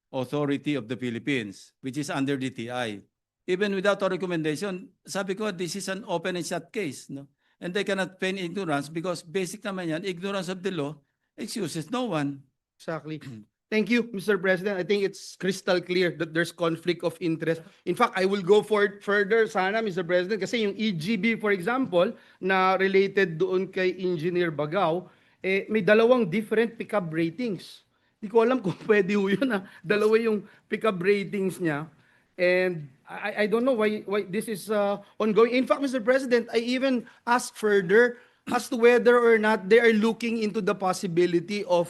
Authority of the Philippines, which is under DTI. Even without a recommendation, sabi ko, this is an open and shut case. No? And they cannot feign ignorance because basic naman yan, ignorance of the law excuses no one. Exactly. Thank you, Mr. President. I think it's crystal clear that there's conflict of interest. In fact, I will go further sana, Mr. President, kasi yung EGB, for example, na related doon kay Engineer Bagao, may dalawang different pickup ratings. Di ko alam kung pwede ho yun na dalawa yung pickup ratings niya. And I don't know why this is ongoing. In fact, Mr. President, I even asked further as to whether or not they are looking into the possibility of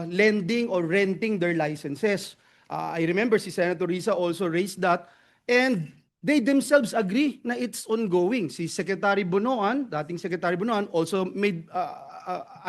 lending or renting their licenses. I remember si Senator Risa also raised that, and they themselves agree na it's ongoing. Si Secretary Bonoan, dating Secretary Bonoan, also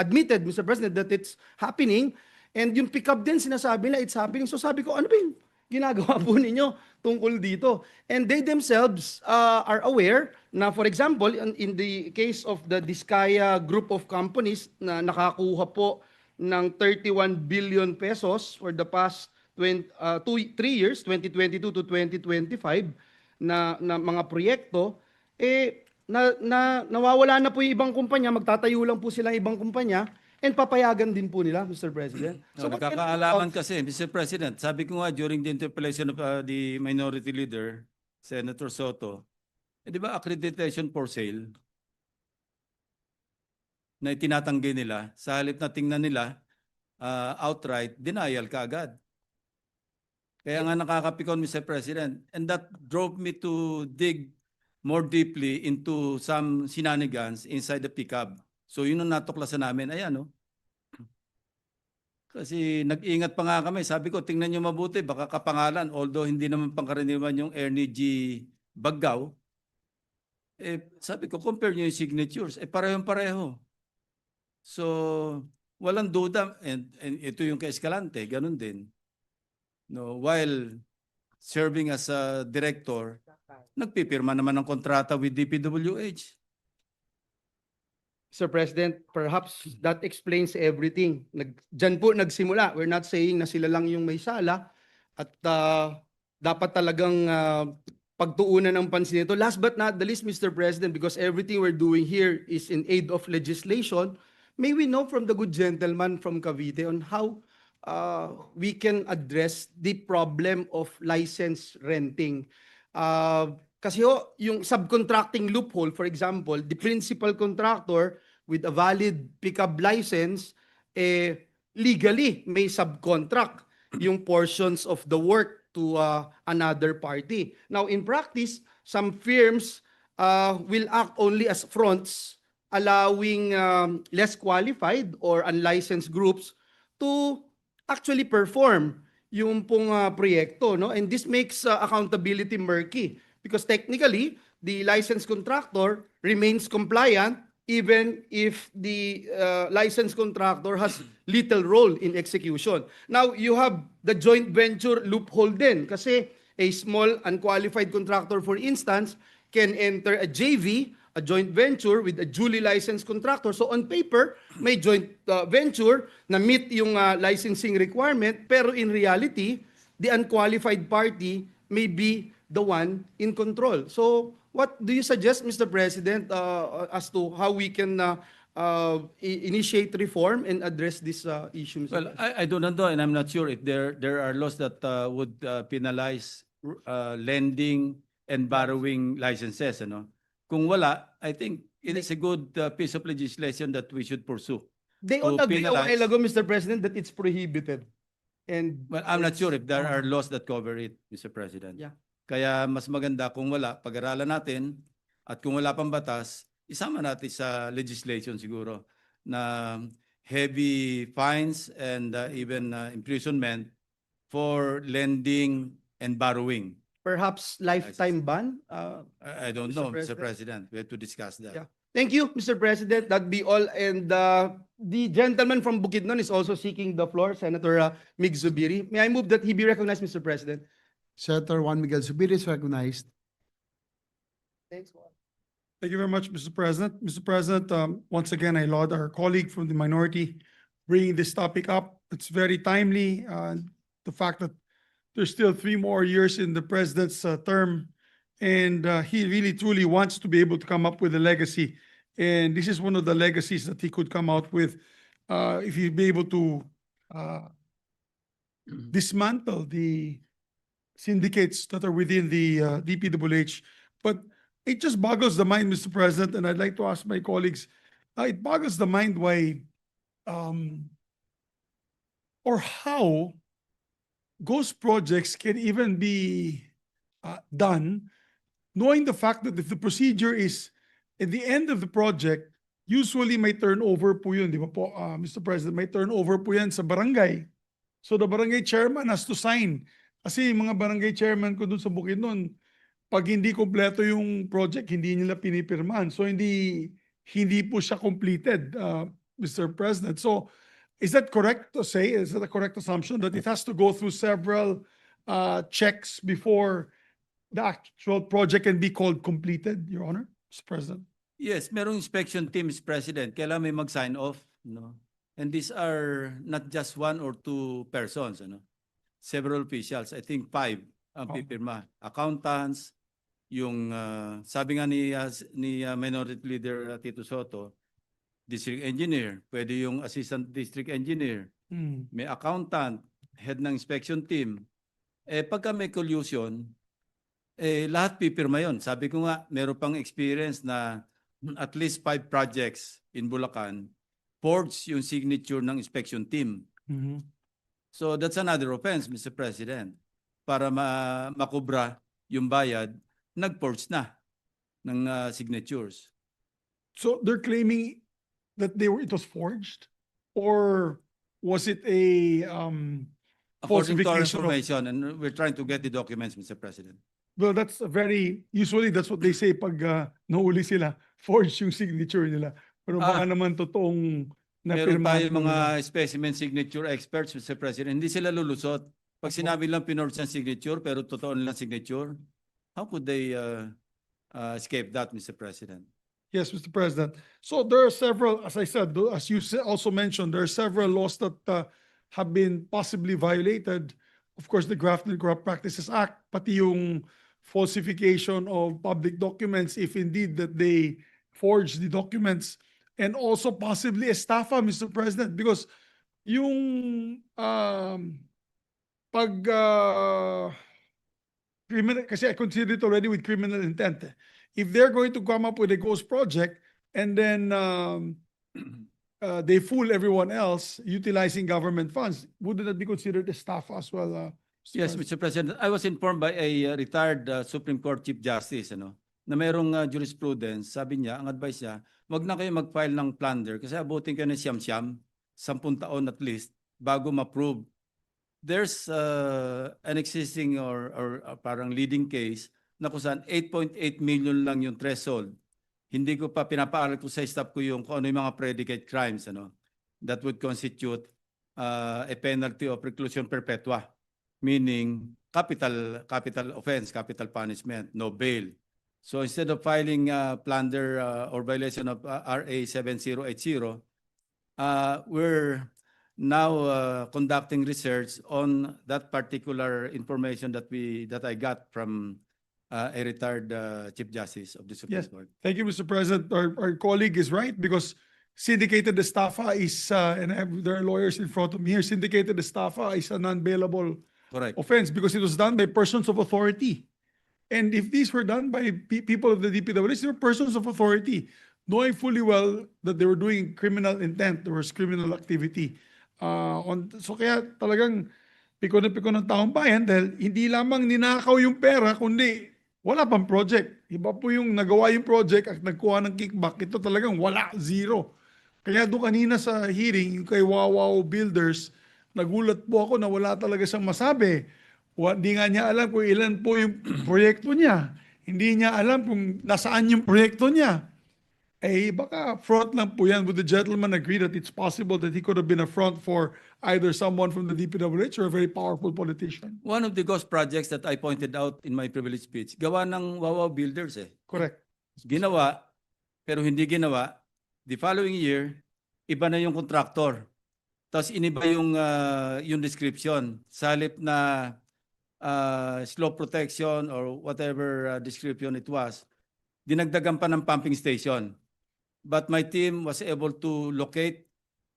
admitted, Mr. President, that it's happening. And yung pick-up din, sinasabi nila, it's happening. So sabi ko, ano ba yung ginagawa po ninyo tungkol dito? And they themselves are aware na, for example, in the case of the Diskaya group of companies na nakakuha po ng 31 billion pesos for the past 3 years, 2022 to 2025, na mga proyekto, nawawala na po yung ibang kumpanya, magtatayo lang po silang ibang kumpanya, and papayagan din po nila, Mr. President. So, what can we do nagkakaalaman about- kasi, Mr. President, sabi ko nga during the interpellation of the Minority Leader, Senator Soto, di ba accreditation for sale na itinatanggi nila, sa halip na tingnan nila, outright, denial kaagad. Kaya nga nakakapikon, Mr. President, and that drove me to dig more deeply into some shenanigans inside the pickup. So yun ang natuklasan namin, ayan no. Kasi nag-ingat pa nga kami, sabi ko tingnan nyo mabuti, baka kapangalan, although hindi naman pangkaraniwan yung Ernie G. Baggao, sabi ko compare nyo yung signatures, parehong-pareho. So walang duda, and ito yung kay Escalante, ganun din. No, while serving as a director, nagpipirma naman ng kontrata with DPWH. Mr. President, perhaps that explains everything. Diyan po nagsimula. We're not saying na sila lang yung may sala at dapat talagang pagtuunan ng pansin ito. Last but not the least, Mr. President, because everything we're doing here is in aid of legislation, may we know from the good gentleman from Cavite on how we can address the problem of license renting. Kasi yung subcontracting loophole, for example, the principal contractor with a valid pickup license, legally may subcontract yung portions of the work to another party. Now, in practice, some firms will act only as fronts, allowing less qualified or unlicensed groups to actually perform yung pong proyekto, no? And this makes accountability murky because technically the licensed contractor remains compliant even if the licensed contractor has little role in execution. Now, you have the joint venture loophole din kasi a small unqualified contractor, for instance, can enter a JV, a joint venture with a duly licensed contractor. So on paper, may joint venture na meet yung licensing requirement, pero in reality, the unqualified party may be the one in control. So what do you suggest, Mr. President, as to how we can initiate reform and address this issue? Mr. Well, President? I do not know, and I'm not sure if there are laws that would penalize lending and borrowing licenses, ano? Kung wala, I think it is a good piece of legislation that we should pursue. They all to agree a penalize- while ago, Mr. President, that it's prohibited. And Well, I'm not sure if there are laws that cover it, Mr. President. Yeah. Kaya mas maganda kung wala, pag-aralan natin, at kung wala pang batas, isama natin sa legislation siguro na heavy fines and even imprisonment for lending and borrowing. perhaps lifetime ban. I don't Mr. know, Mr. President. President. We have to discuss that. Yeah. Thank you, Mr. President. That'd be all. And the gentleman from Bukidnon is also seeking the floor, Senator Mig Zubiri. May I move that he be recognized, Mr. President? Senator Juan Miguel Zubiri is recognized. Thanks. Thank you very much, Mr. President. Mr. President, once again, I laud our colleague from the minority bringing this topic up. It's very timely. The fact that there's still 3 more years in the president's term, and he really truly wants to be able to come up with a legacy. And this is one of the legacies that he could come out with if he'd be able to dismantle the syndicates that are within the DPWH. But it just boggles the mind, Mr. President, and I'd like to ask my colleagues, it boggles the mind why or how ghost projects can even be done, knowing the fact that if the procedure is at the end of the project, usually may turnover po yun, di ba po, Mr. President, may turnover po yan sa barangay. So the barangay chairman has to sign. Kasi yung mga barangay chairman ko dun sa Bukidnon, pag hindi kompleto yung project, hindi nila pinipirmahan. So hindi po siya completed, Mr. President. So is that correct to say? Is that a correct assumption that it has to go through several checks before the actual project can be called completed, Your Honor, Mr. President? Yes, merong inspection team, Mr. President. Kailangan may mag-sign off, no? And these are not just 1 or 2 persons, ano? Several officials, I think 5 ang pipirma. Accountants, yung sabi nga ni Minority Leader Tito Soto, district engineer, pwede yung assistant district engineer, may accountant, head ng inspection team. Pagka may collusion, lahat pipirma yon. Sabi ko nga, meron pang experience na at least 5 projects in Bulacan, forged yung signature ng inspection team. So that's another offense, Mr. President. Para makubra yung bayad, nag-forge na ng signatures. So they're claiming that it was forged, or was it a According to our falsification of- information, and we're trying to get the documents, Mr. President. Well, that's usually that's what they say pag nahuli sila, forge yung signature nila. Pero baka naman totoong Meron napirmahan tayo po mga nila. specimen signature experts, Mr. President. Hindi sila lulusot. Pag sinabi lang pinorge ang signature, pero totoo nilang signature, how could they escape that, Mr. President? Yes, Mr. President. So there are several, as I said, as you also mentioned, there are several laws that have been possibly violated. Of course, the Graft and Corrupt Practices Act, pati yung falsification of public documents, if indeed that they forge the documents, and also possibly estafa, Mr. President, because yung criminal, kasi I consider it already with criminal intent. If they're going to come up with a ghost project and then they fool everyone else utilizing government funds, wouldn't that be considered estafa as well, Yes, Mr. President, I was informed by a retired Supreme Court Chief Justice, na mayroong jurisprudence. Sabi niya, ang advice niya, wag na kayo mag-file ng plunder kasi abutin kayo ng siyam-siyam, 10 taon at least, bago ma-prove. There's an existing or parang leading case na kung saan 8.8 million lang yung threshold. Hindi ko pa pinapaaral ko sa staff ko yung kung ano yung mga predicate crimes, that would constitute a penalty of reclusion perpetua, meaning capital offense, capital punishment, no bail. So instead of filing plunder or violation of RA 7080, we're now conducting research on that particular information that I got from a retired Chief Justice of the Supreme Yes. Court. Thank you, Mr. President. Our colleague is right because syndicated estafa is, and there are lawyers in front of me here, syndicated estafa is a non-bailable Correct. offense because it was done by persons of authority. And if these were done by people of the DPWH, they were persons of authority, knowing fully well that they were doing criminal intent, there was criminal activity. So kaya talagang piko ng taong bayan dahil hindi lamang ninakaw yung pera, kundi wala pang project. Iba po yung nagawa yung project at nagkuha ng kickback. Ito talagang wala, zero. Kaya doon kanina sa hearing, yung kay Wawaw Builders, nagulat po ako na wala talaga siyang masabi. Hindi nga niya alam kung ilan po yung proyekto niya. Hindi niya alam kung nasaan yung proyekto niya. Eh, baka front lang po yan. Would the gentleman agree that it's possible that he could have been a front for either someone from the DPWH or a very powerful politician? One of the ghost projects that I pointed out in my privilege speech, gawa ng Wawaw Builders Correct. Ginawa, pero hindi ginawa. The following year, iba na yung contractor. Tapos iniba yung description. Sa halip na slope protection or whatever description it was, dinagdagan pa ng pumping station. But my team was able to locate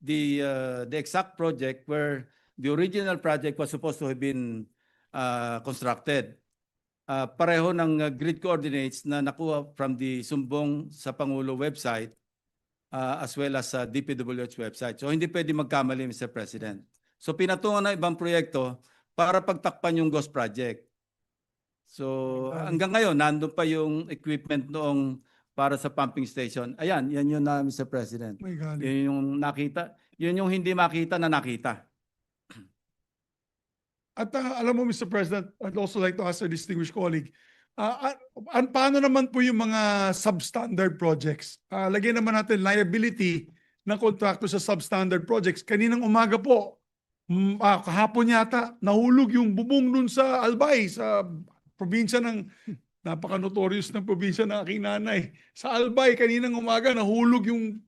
the exact project where the original project was supposed to have been constructed. Pareho ng grid coordinates na nakuha from the Sumbong sa Pangulo website as well as sa DPWH website. So hindi pwede magkamali, Mr. President. So pinatungan ng ibang proyekto para pagtakpan yung ghost project. So hanggang ngayon, nandun pa yung equipment noong para sa pumping station. Ayan, yan yun na, Mr. President. My God. Yun yung nakita. Yun yung hindi makita na nakita. At alam mo, Mr. President, I'd also like to ask our distinguished colleague, paano naman po yung mga substandard projects? Lagyan naman natin liability ng contractor sa substandard projects. Kaninang umaga po, kahapon yata, nahulog yung bubong dun sa Albay, sa probinsya ng, napaka-notorious ng probinsya ng aking nanay. Sa Albay, kaninang umaga, nahulog yung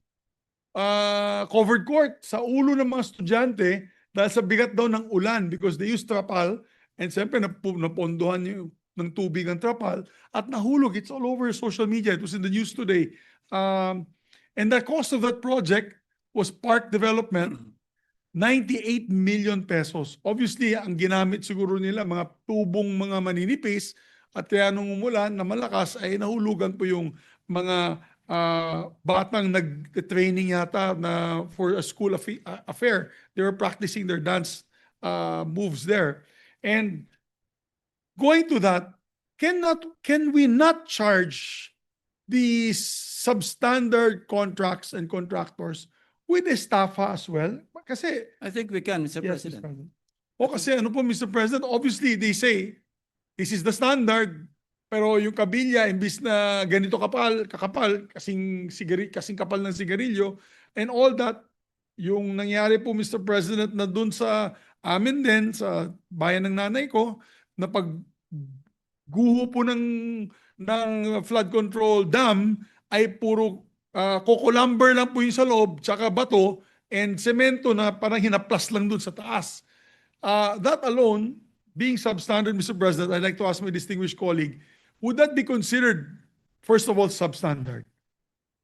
covered court sa ulo ng mga estudyante dahil sa bigat daw ng ulan because they used trapal and siyempre napondohan yung ng tubig ang trapal at nahulog. It's all over social media. It was in the news today. And the cost of that project was park development, 98 million pesos. Obviously, ang ginamit siguro nila, mga tubong mga maninipis at kaya nung umulan na malakas ay nahulugan po yung mga batang nag-training yata na for a school affair. They were practicing their dance moves there. And going to that, can we not charge the substandard contracts and contractors with estafa as well? Kasi, I think we can, Mr. yes, President. Mr. President. O kasi ano po, Mr. President, obviously they say, this is the standard, pero yung kabilya, imbis na ganito kakapal, kasing kapal ng sigarilyo, and all that, yung nangyari po, Mr. President, na dun sa amin din, sa bayan ng nanay ko, na pagguho po ng flood control dam ay puro coco lumber lang po yung sa loob, tsaka bato, and semento na parang hinaplas lang dun sa taas. That alone, being substandard, Mr. President, I'd like to ask my distinguished colleague, would that be considered, first of all, substandard?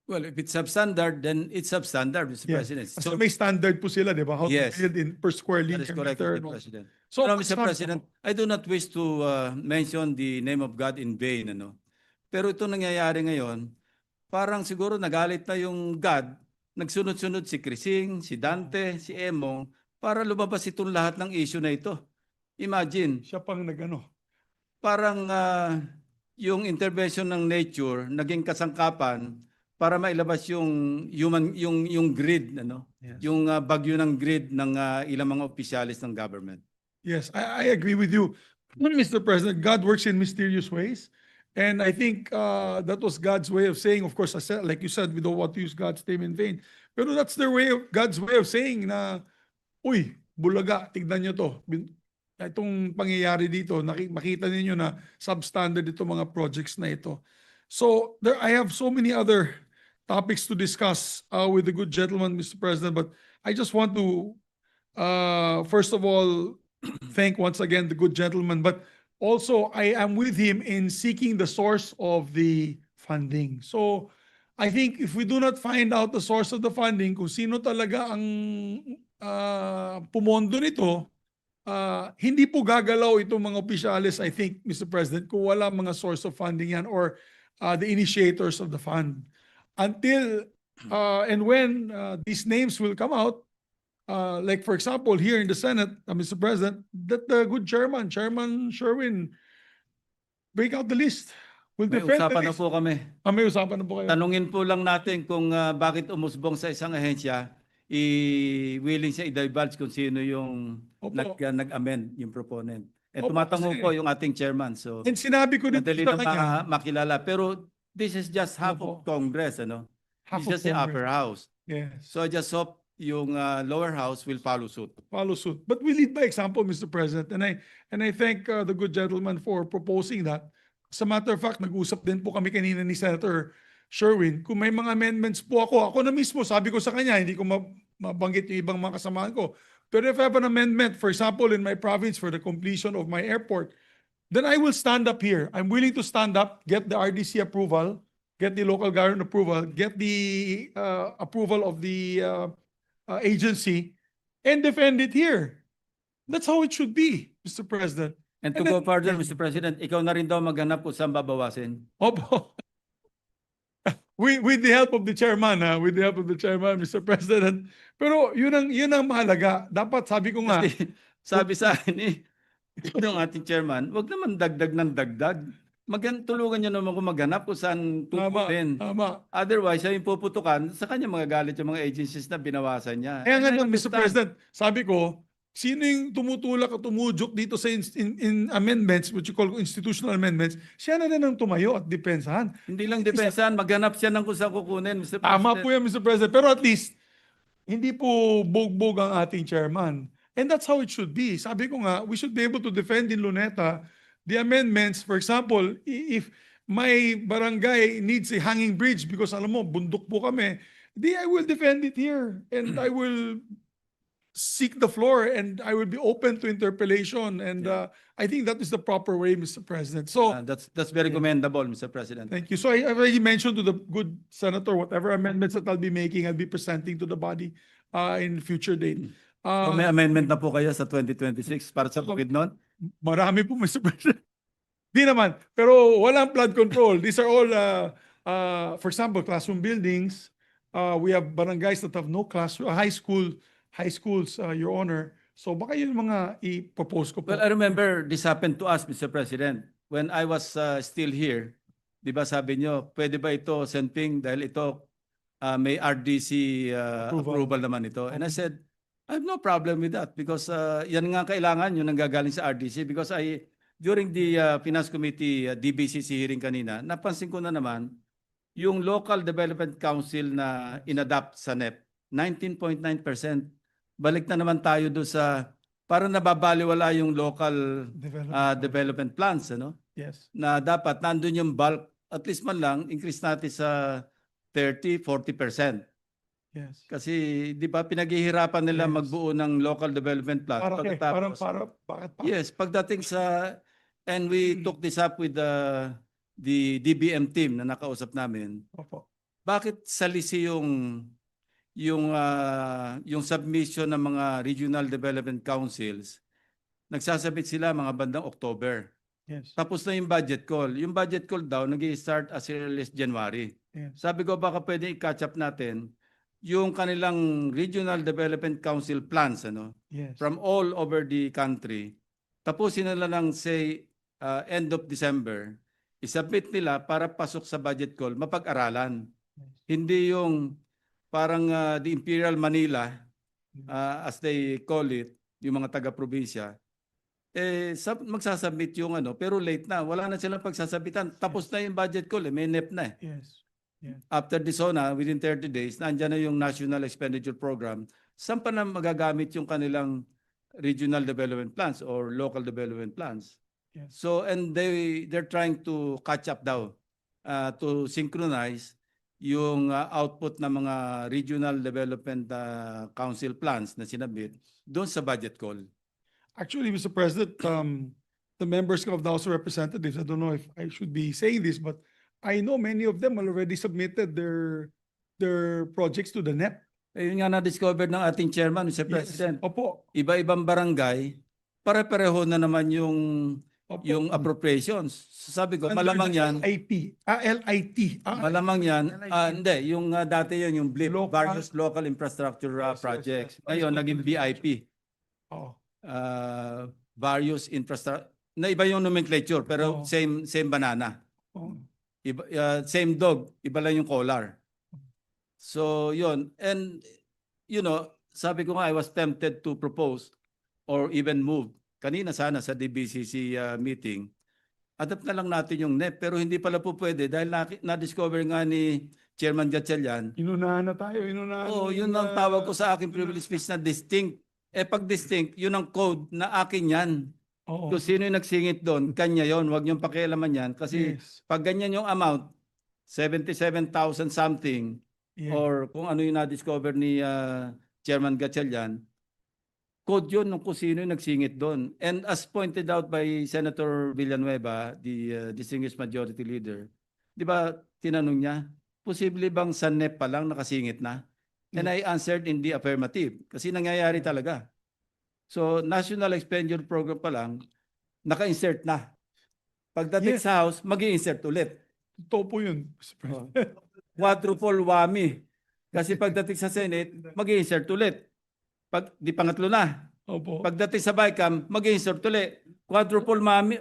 Well, if it's substandard, then it's substandard, Mr. Yeah. President. Kasi may standard po sila, di ba? How Yes. to build in per square That inch is correct, meter. Mr. President. So, Pero, Mr. sabi President, ko, I do not wish to mention the name of God in vain. Pero ito nangyayari ngayon, parang siguro nagalit na yung God, nagsunod-sunod si Crising, si Dante, si Emong, para lumabas itong lahat ng issue na ito. Imagine, Siya pang nagano. parang yung intervention ng nature naging kasangkapan para mailabas yung yung grid, ano? Yes. Yung bagyo ng grid ng ilang mga opisyalis ng government. Yes, I agree with you. Mr. President, God works in mysterious ways. And I think that was God's way of saying, of course, I said, like you said, we don't want to use God's name in vain. Pero that's God's way of saying na, uy, bulaga, tignan nyo to. Itong pangyayari dito, makita ninyo na substandard itong mga projects na ito. So I have so many other topics to discuss with the good gentleman, Mr. President, but I just want to, first of all, thank once again the good gentleman, but also I am with him in seeking the source of the funding. So I think if we do not find out the source of the funding, kung sino talaga ang pumondo nito, hindi po gagalaw itong mga opisyalis, I think, Mr. President, kung wala mga source of funding yan or the initiators of the fund. Until and when these names will come out, like for example, here in the Senate, Mr. President, that the good Chairman Sherwin, break out the list. We'll May defend the usapan na list. po kami. May usapan na po kayo. Tanungin po lang natin kung bakit umusbong sa isang ahensya, willing siya i-divulge kung sino yung Opo. nag-amend yung proponent. Opo, Tumatango kasi- po yung ating chairman. So, And sinabi ko din madali sa na kanya, makilala. Pero this is just half Opo. of Congress, ano? half It's of just the upper Congress. house. Yes. So I just hope yung lower house will follow suit. Follow suit. But we lead by example, Mr. President. And I thank the good gentleman for proposing that. As a matter of fact, nag-usap din po kami kanina ni Senator Sherwin. Kung may mga amendments po ako na mismo, sabi ko sa kanya, hindi ko mabanggit yung ibang mga kasamahan ko. Pero if I have an amendment, for example, in my province for the completion of my airport, then I will stand up here. I'm willing to stand up, get the RDC approval, get the local government approval, get the approval of the agency, and defend it here. That's how it should be, Mr. President. And to And go then- further, Mr. President, ikaw na rin daw maghanap kung saan babawasin. Opo. With the help of the chairman, Mr. President. Pero yun ang mahalaga. Dapat sabi ko nga, Kasi sabi sa akin yung ating chairman, wag naman dagdag ng dagdag. Tulungan niyo naman kung maghanap kung saan tututin. tama. Otherwise, siya yung puputukan, sa kanya magagalit yung mga agencies na binawasan niya. Kaya nga And I lang, Mr. understand. President, sabi ko, sino yung tumutulak at tumudyok dito sa in amendments, which you call institutional amendments, siya na rin ang tumayo at depensahan. Hindi lang depensahan, maghanap siya ng kung saan kukunin, Mr. President. Tama po yan, Mr. President. Pero at least, hindi po bogbog ang ating chairman. And that's how it should be. Sabi ko nga, we should be able to defend in Luneta the amendments. For example, if my barangay needs a hanging bridge because alam mo, bundok po kami, I will defend it here. And I will seek the floor and I will be open to interpellation. And I think that is the proper way, Mr. President. So, That's very commendable, Mr. President. thank you. So I already mentioned to the good senator, whatever amendments that I'll be making, I'll be presenting to the body in future date. So may amendment na po kayo sa 2026 para sa Bukidnon? Marami po, Mr. President. Di naman. Pero walang flood control. These are all, for example, classroom buildings. We have barangays that have no classroom, high schools, Your Honor. So baka yun mga i-propose ko po. Well, I remember this happened to us, Mr. President. When I was still here, di ba sabi nyo, pwede ba ito, Senping, dahil ito may RDC approval naman ito. And I said, I have no problem with that because yan nga kailangan yun ang gagaling sa RDC because during the Finance Committee DBCC hearing kanina, napansin ko na naman yung Local Development Council na inadapt sa NEP, 19.9%. Balik na naman tayo doon sa parang nababaliwala yung local development plans, ano? Yes. Na dapat nandun yung bulk, at least man lang, increase natin sa 30-40%. Yes. Kasi di ba pinaghihirapan nila Yes. magbuo ng local development plan. Bakit Yes, pagdating sa, and we took this up with the DBM team na nakausap namin, Opo. bakit salisi yung submission ng mga regional development councils? Nagsasabit sila mga bandang October. Yes. Tapos na yung budget call. Yung budget call daw nag-i-start as early as January. Yes. Sabi ko baka pwede i-catch up natin yung kanilang regional development council plans, ano, Yes. from all over the country. tapusin nila ng say end of December, isubmit nila para pasok sa budget call, mapag-aralan. Hindi yung parang the Imperial Manila, as they call it, yung mga taga-probinsya, magsasubmit yung pero late na. Wala na silang pagsasabitan. Tapos na yung budget call, may NEP na eh. Yes. After the SONA, within 30 days, nandyan na yung National Expenditure Program. Saan pa na magagamit yung kanilang regional development plans or local development plans? Yes. So, and they're trying to catch up daw to synchronize yung output ng mga regional development council plans na sinabit doon sa budget call. Actually, Mr. President, the members of the House of Representatives, I don't know if I should be saying this, but I know many of them already submitted their projects to the NEP. Yun nga na-discover ng ating chairman, Mr. President. Opo. Iba-ibang barangay, pare-pareho na naman yung Opo. appropriations. So sabi ko, Under malamang the yan, LIT. malamang yan, hindi, yung dati yun, yung BLIP, Local- various local infrastructure Yes, yes, projects. yes. Ngayon, naging BIP, Oh. various infrastructure, na iba yung nomenclature, pero Oo. same banana. Oh. Iba, same dog, iba lang yung collar. So, yun. And, sabi ko nga, I was tempted to propose or even move. Kanina sana sa DBCC meeting, adapt na lang natin yung NEP, pero hindi pala po pwede dahil na-discover nga ni Chairman Gatchalian. Inunahan na tayo, inunahan. Oh, yun ang tawag ko sa aking privilege speech na distinct. Pag distinct, yun ang code na akin yan. Oo. Kung sino yung nagsingit doon, kanya yon, wag niyong pakialaman yan. Kasi Yes. pag ganyan yung amount, 77,000 something, Yeah. or kung ano yung na-discover ni Chairman Gatchalian, code yun kung sino yung nagsingit doon. And as pointed out by Senator Villanueva, the distinguished majority leader, di ba tinanong niya, posible bang sa NEP pa lang nakasingit na? And I answered in the affirmative kasi nangyayari talaga. So National Expenditure Program pa lang, naka-insert na. Pagdating Yes. sa House, mag-i-insert ulit. Totoo po yun, Mr. President. Quadruple whammy. Kasi pagdating sa Senate, mag-i-insert ulit. Di pangatlo na. Opo. Pagdating sa BICAM, mag-i-insert ulit. Quadruple whammy.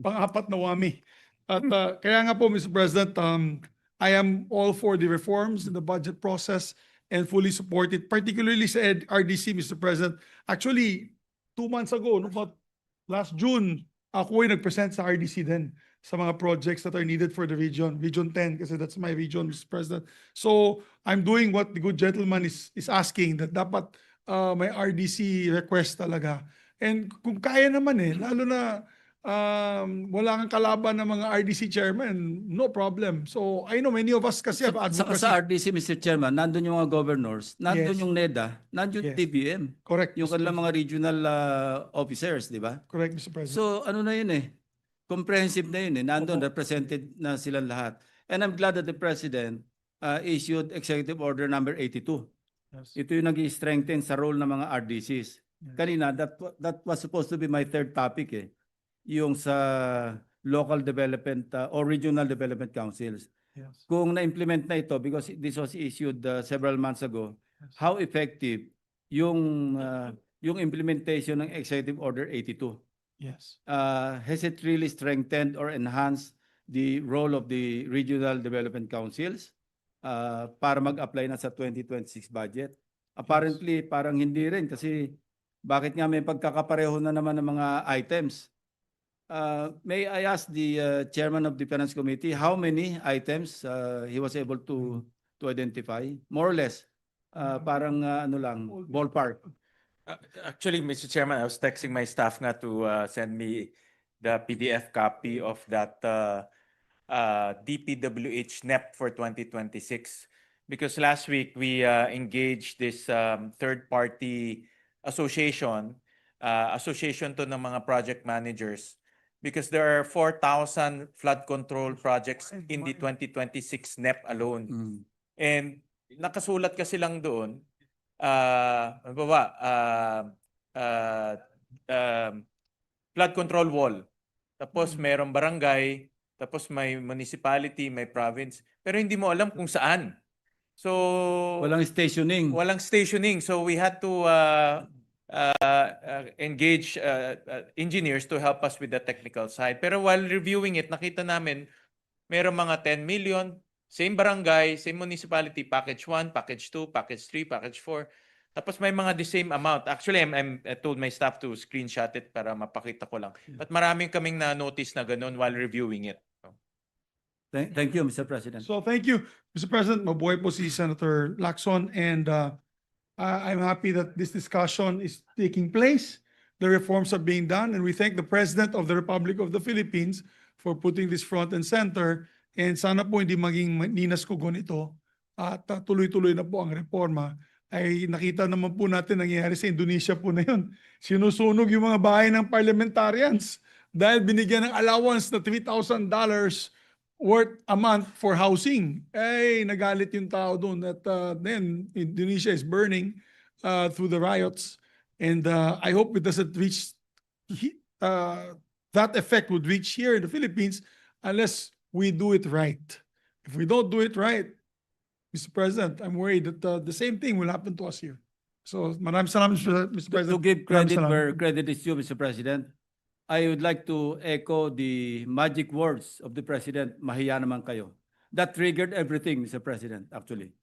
Pang-apat na wami. At kaya nga po, Mr. President, I am all for the reforms in the budget process and fully support it, particularly sa RDC, Mr. President. Actually, 2 months ago, last June, ako ay nag-present sa RDC din sa mga projects that are needed for the region 10, kasi that's my region, Mr. President. So, I'm doing what the good gentleman is asking, that dapat may RDC request talaga. And kung kaya naman lalo na wala kang kalaban ng mga RDC chairman, no problem. So, I know many of us kasi have Saka advocacy. sa RDC, Mr. Chairman, nandun yung mga governors, nandun Yes. yung NEDA, nandun Yes. TBM, Correct. yung Mr. kanilang mga regional officers, di ba? Correct, Mr. President. So ano na yun comprehensive na yun nandun, represented na silang lahat. And I'm glad that the President issued Executive Order number 82. Yes. Ito yung nag-i-strengthen sa role ng mga RDCs. Kanina, that was supposed to be my third topic yung sa local development or regional development councils. Yes. Kung na-implement na ito, because this was issued several months ago, how effective yung implementation ng Executive Order 82? Yes. Has it really strengthened or enhanced the role of the regional development councils para mag-apply na sa 2026 budget? Apparently, parang hindi rin kasi bakit nga may pagkakapareho na naman ng mga items? May I ask the chairman of the Finance Committee how many items he was able to identify? More or less, parang ano lang, ballpark. Actually, Mr. Chairman, I was texting my staff nga to send me the PDF copy of that DPWH NEP for 2026. Because last week we engaged this third-party association to ng mga project managers, because there are 4,000 flood control projects in the 2026 NEP alone. And nakasulat kasi lang doon, flood control wall. Tapos mayroong barangay, tapos may municipality, may province, pero hindi mo alam kung saan. So Walang stationing. walang stationing. So we had to engage engineers to help us with the technical side. Pero while reviewing it, nakita namin meron mga 10 million, same barangay, same municipality, package 1, package 2, package 3, package 4. Tapos may mga the same amount. Actually, I told my staff to screenshot it para mapakita ko lang. But maraming kaming na-notice na ganun while reviewing it. Thank you, Mr. President. So thank you, Mr. President. Mabuhay po si Senator Lacson, and I'm happy that this discussion is taking place. The reforms are being done, and we thank the President of the Republic of the Philippines for putting this front and center. And sana po hindi maging ninas kugon ito at tuloy-tuloy na po ang reforma. Ay nakita naman po natin nangyayari sa Indonesia po na yun. Sinusunog yung mga bahay ng parliamentarians dahil binigyan ng allowance na $3,000 worth a month for housing. Ay, nagalit yung tao doon at then Indonesia is burning through the riots. And I hope it doesn't reach, that effect would reach here in the Philippines unless we do it right. If we don't do it right, Mr. President, I'm worried that the same thing will happen to us here. So, maraming salamat, Mr. President. To give Maraming credit salamat. where credit is due, Mr. President, I would like to echo the magic words of the President, mahiya naman kayo. That triggered everything, Mr. President, actually.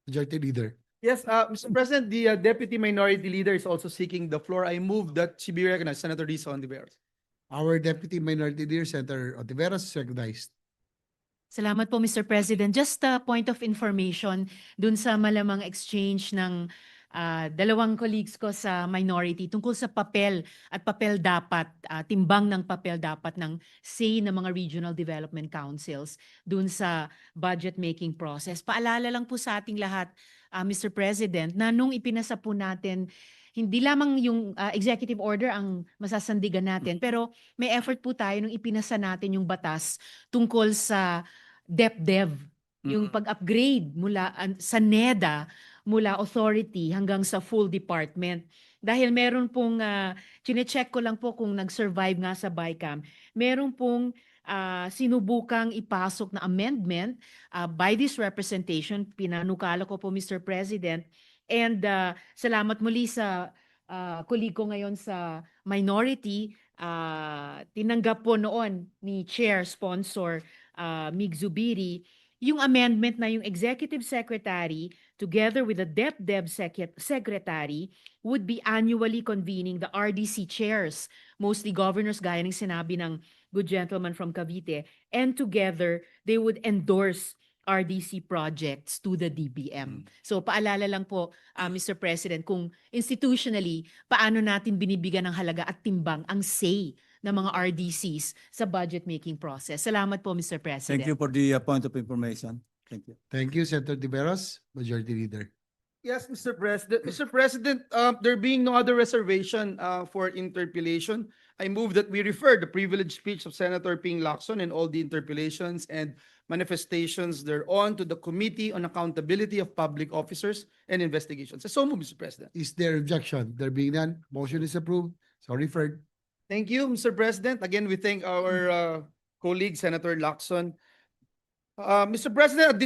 Majority Leader. Yes, Mr. President, the Deputy Minority Leader is also seeking the floor. I move that she be recognized. Senator Risa Ontiveros. Our Deputy Minority Leader, Senator Ontiveros, is recognized. Salamat po, Mr. President. Just a point of information dun sa malamang exchange ng dalawang colleagues ko sa minority tungkol sa papel at papel dapat, timbang ng papel dapat ng say ng mga regional development councils dun sa budget making process. Paalala lang po sa ating lahat, Mr. President, na nung ipinasa po natin, hindi lamang yung executive order ang masasandigan natin, pero may effort po tayo nung ipinasa natin yung batas tungkol sa DepDev, yung pag-upgrade mula sa NEDA, mula authority hanggang sa full department. Dahil meron pong, chinecheck ko lang po kung nag-survive nga sa BICAM, meron pong sinubukang ipasok na amendment by this representation, pinanukala ko po, Mr. President, and salamat muli sa colleague ko ngayon sa minority, tinanggap po noon ni Chair Sponsor Mig Zubiri, yung amendment na yung Executive Secretary together with the DepDev Secretary would be annually convening the RDC chairs, mostly governors gaya ng sinabi ng good gentleman from Cavite, and together they would endorse RDC projects to the DBM. So paalala lang po, Mr. President, kung institutionally, paano natin binibigyan ng halaga at timbang ang say ng mga RDCs sa budget-making process. Salamat po, Mr. President. Thank you for the point of information. Thank you. Thank you, Senator Ontiveros, Majority Leader. Yes, Mr. President. Mr. President, there being no other reservation for interpellation, I move that we refer the privileged speech of Senator Ping Lacson and all the interpellations and manifestations thereon to the Committee on Accountability of Public Officers and Investigations. So move, Mr. President. Is there objection? There being none, motion is approved. So referred. Thank you, Mr. President. Again, we thank our colleague, Senator Lacson. Mr. President, at this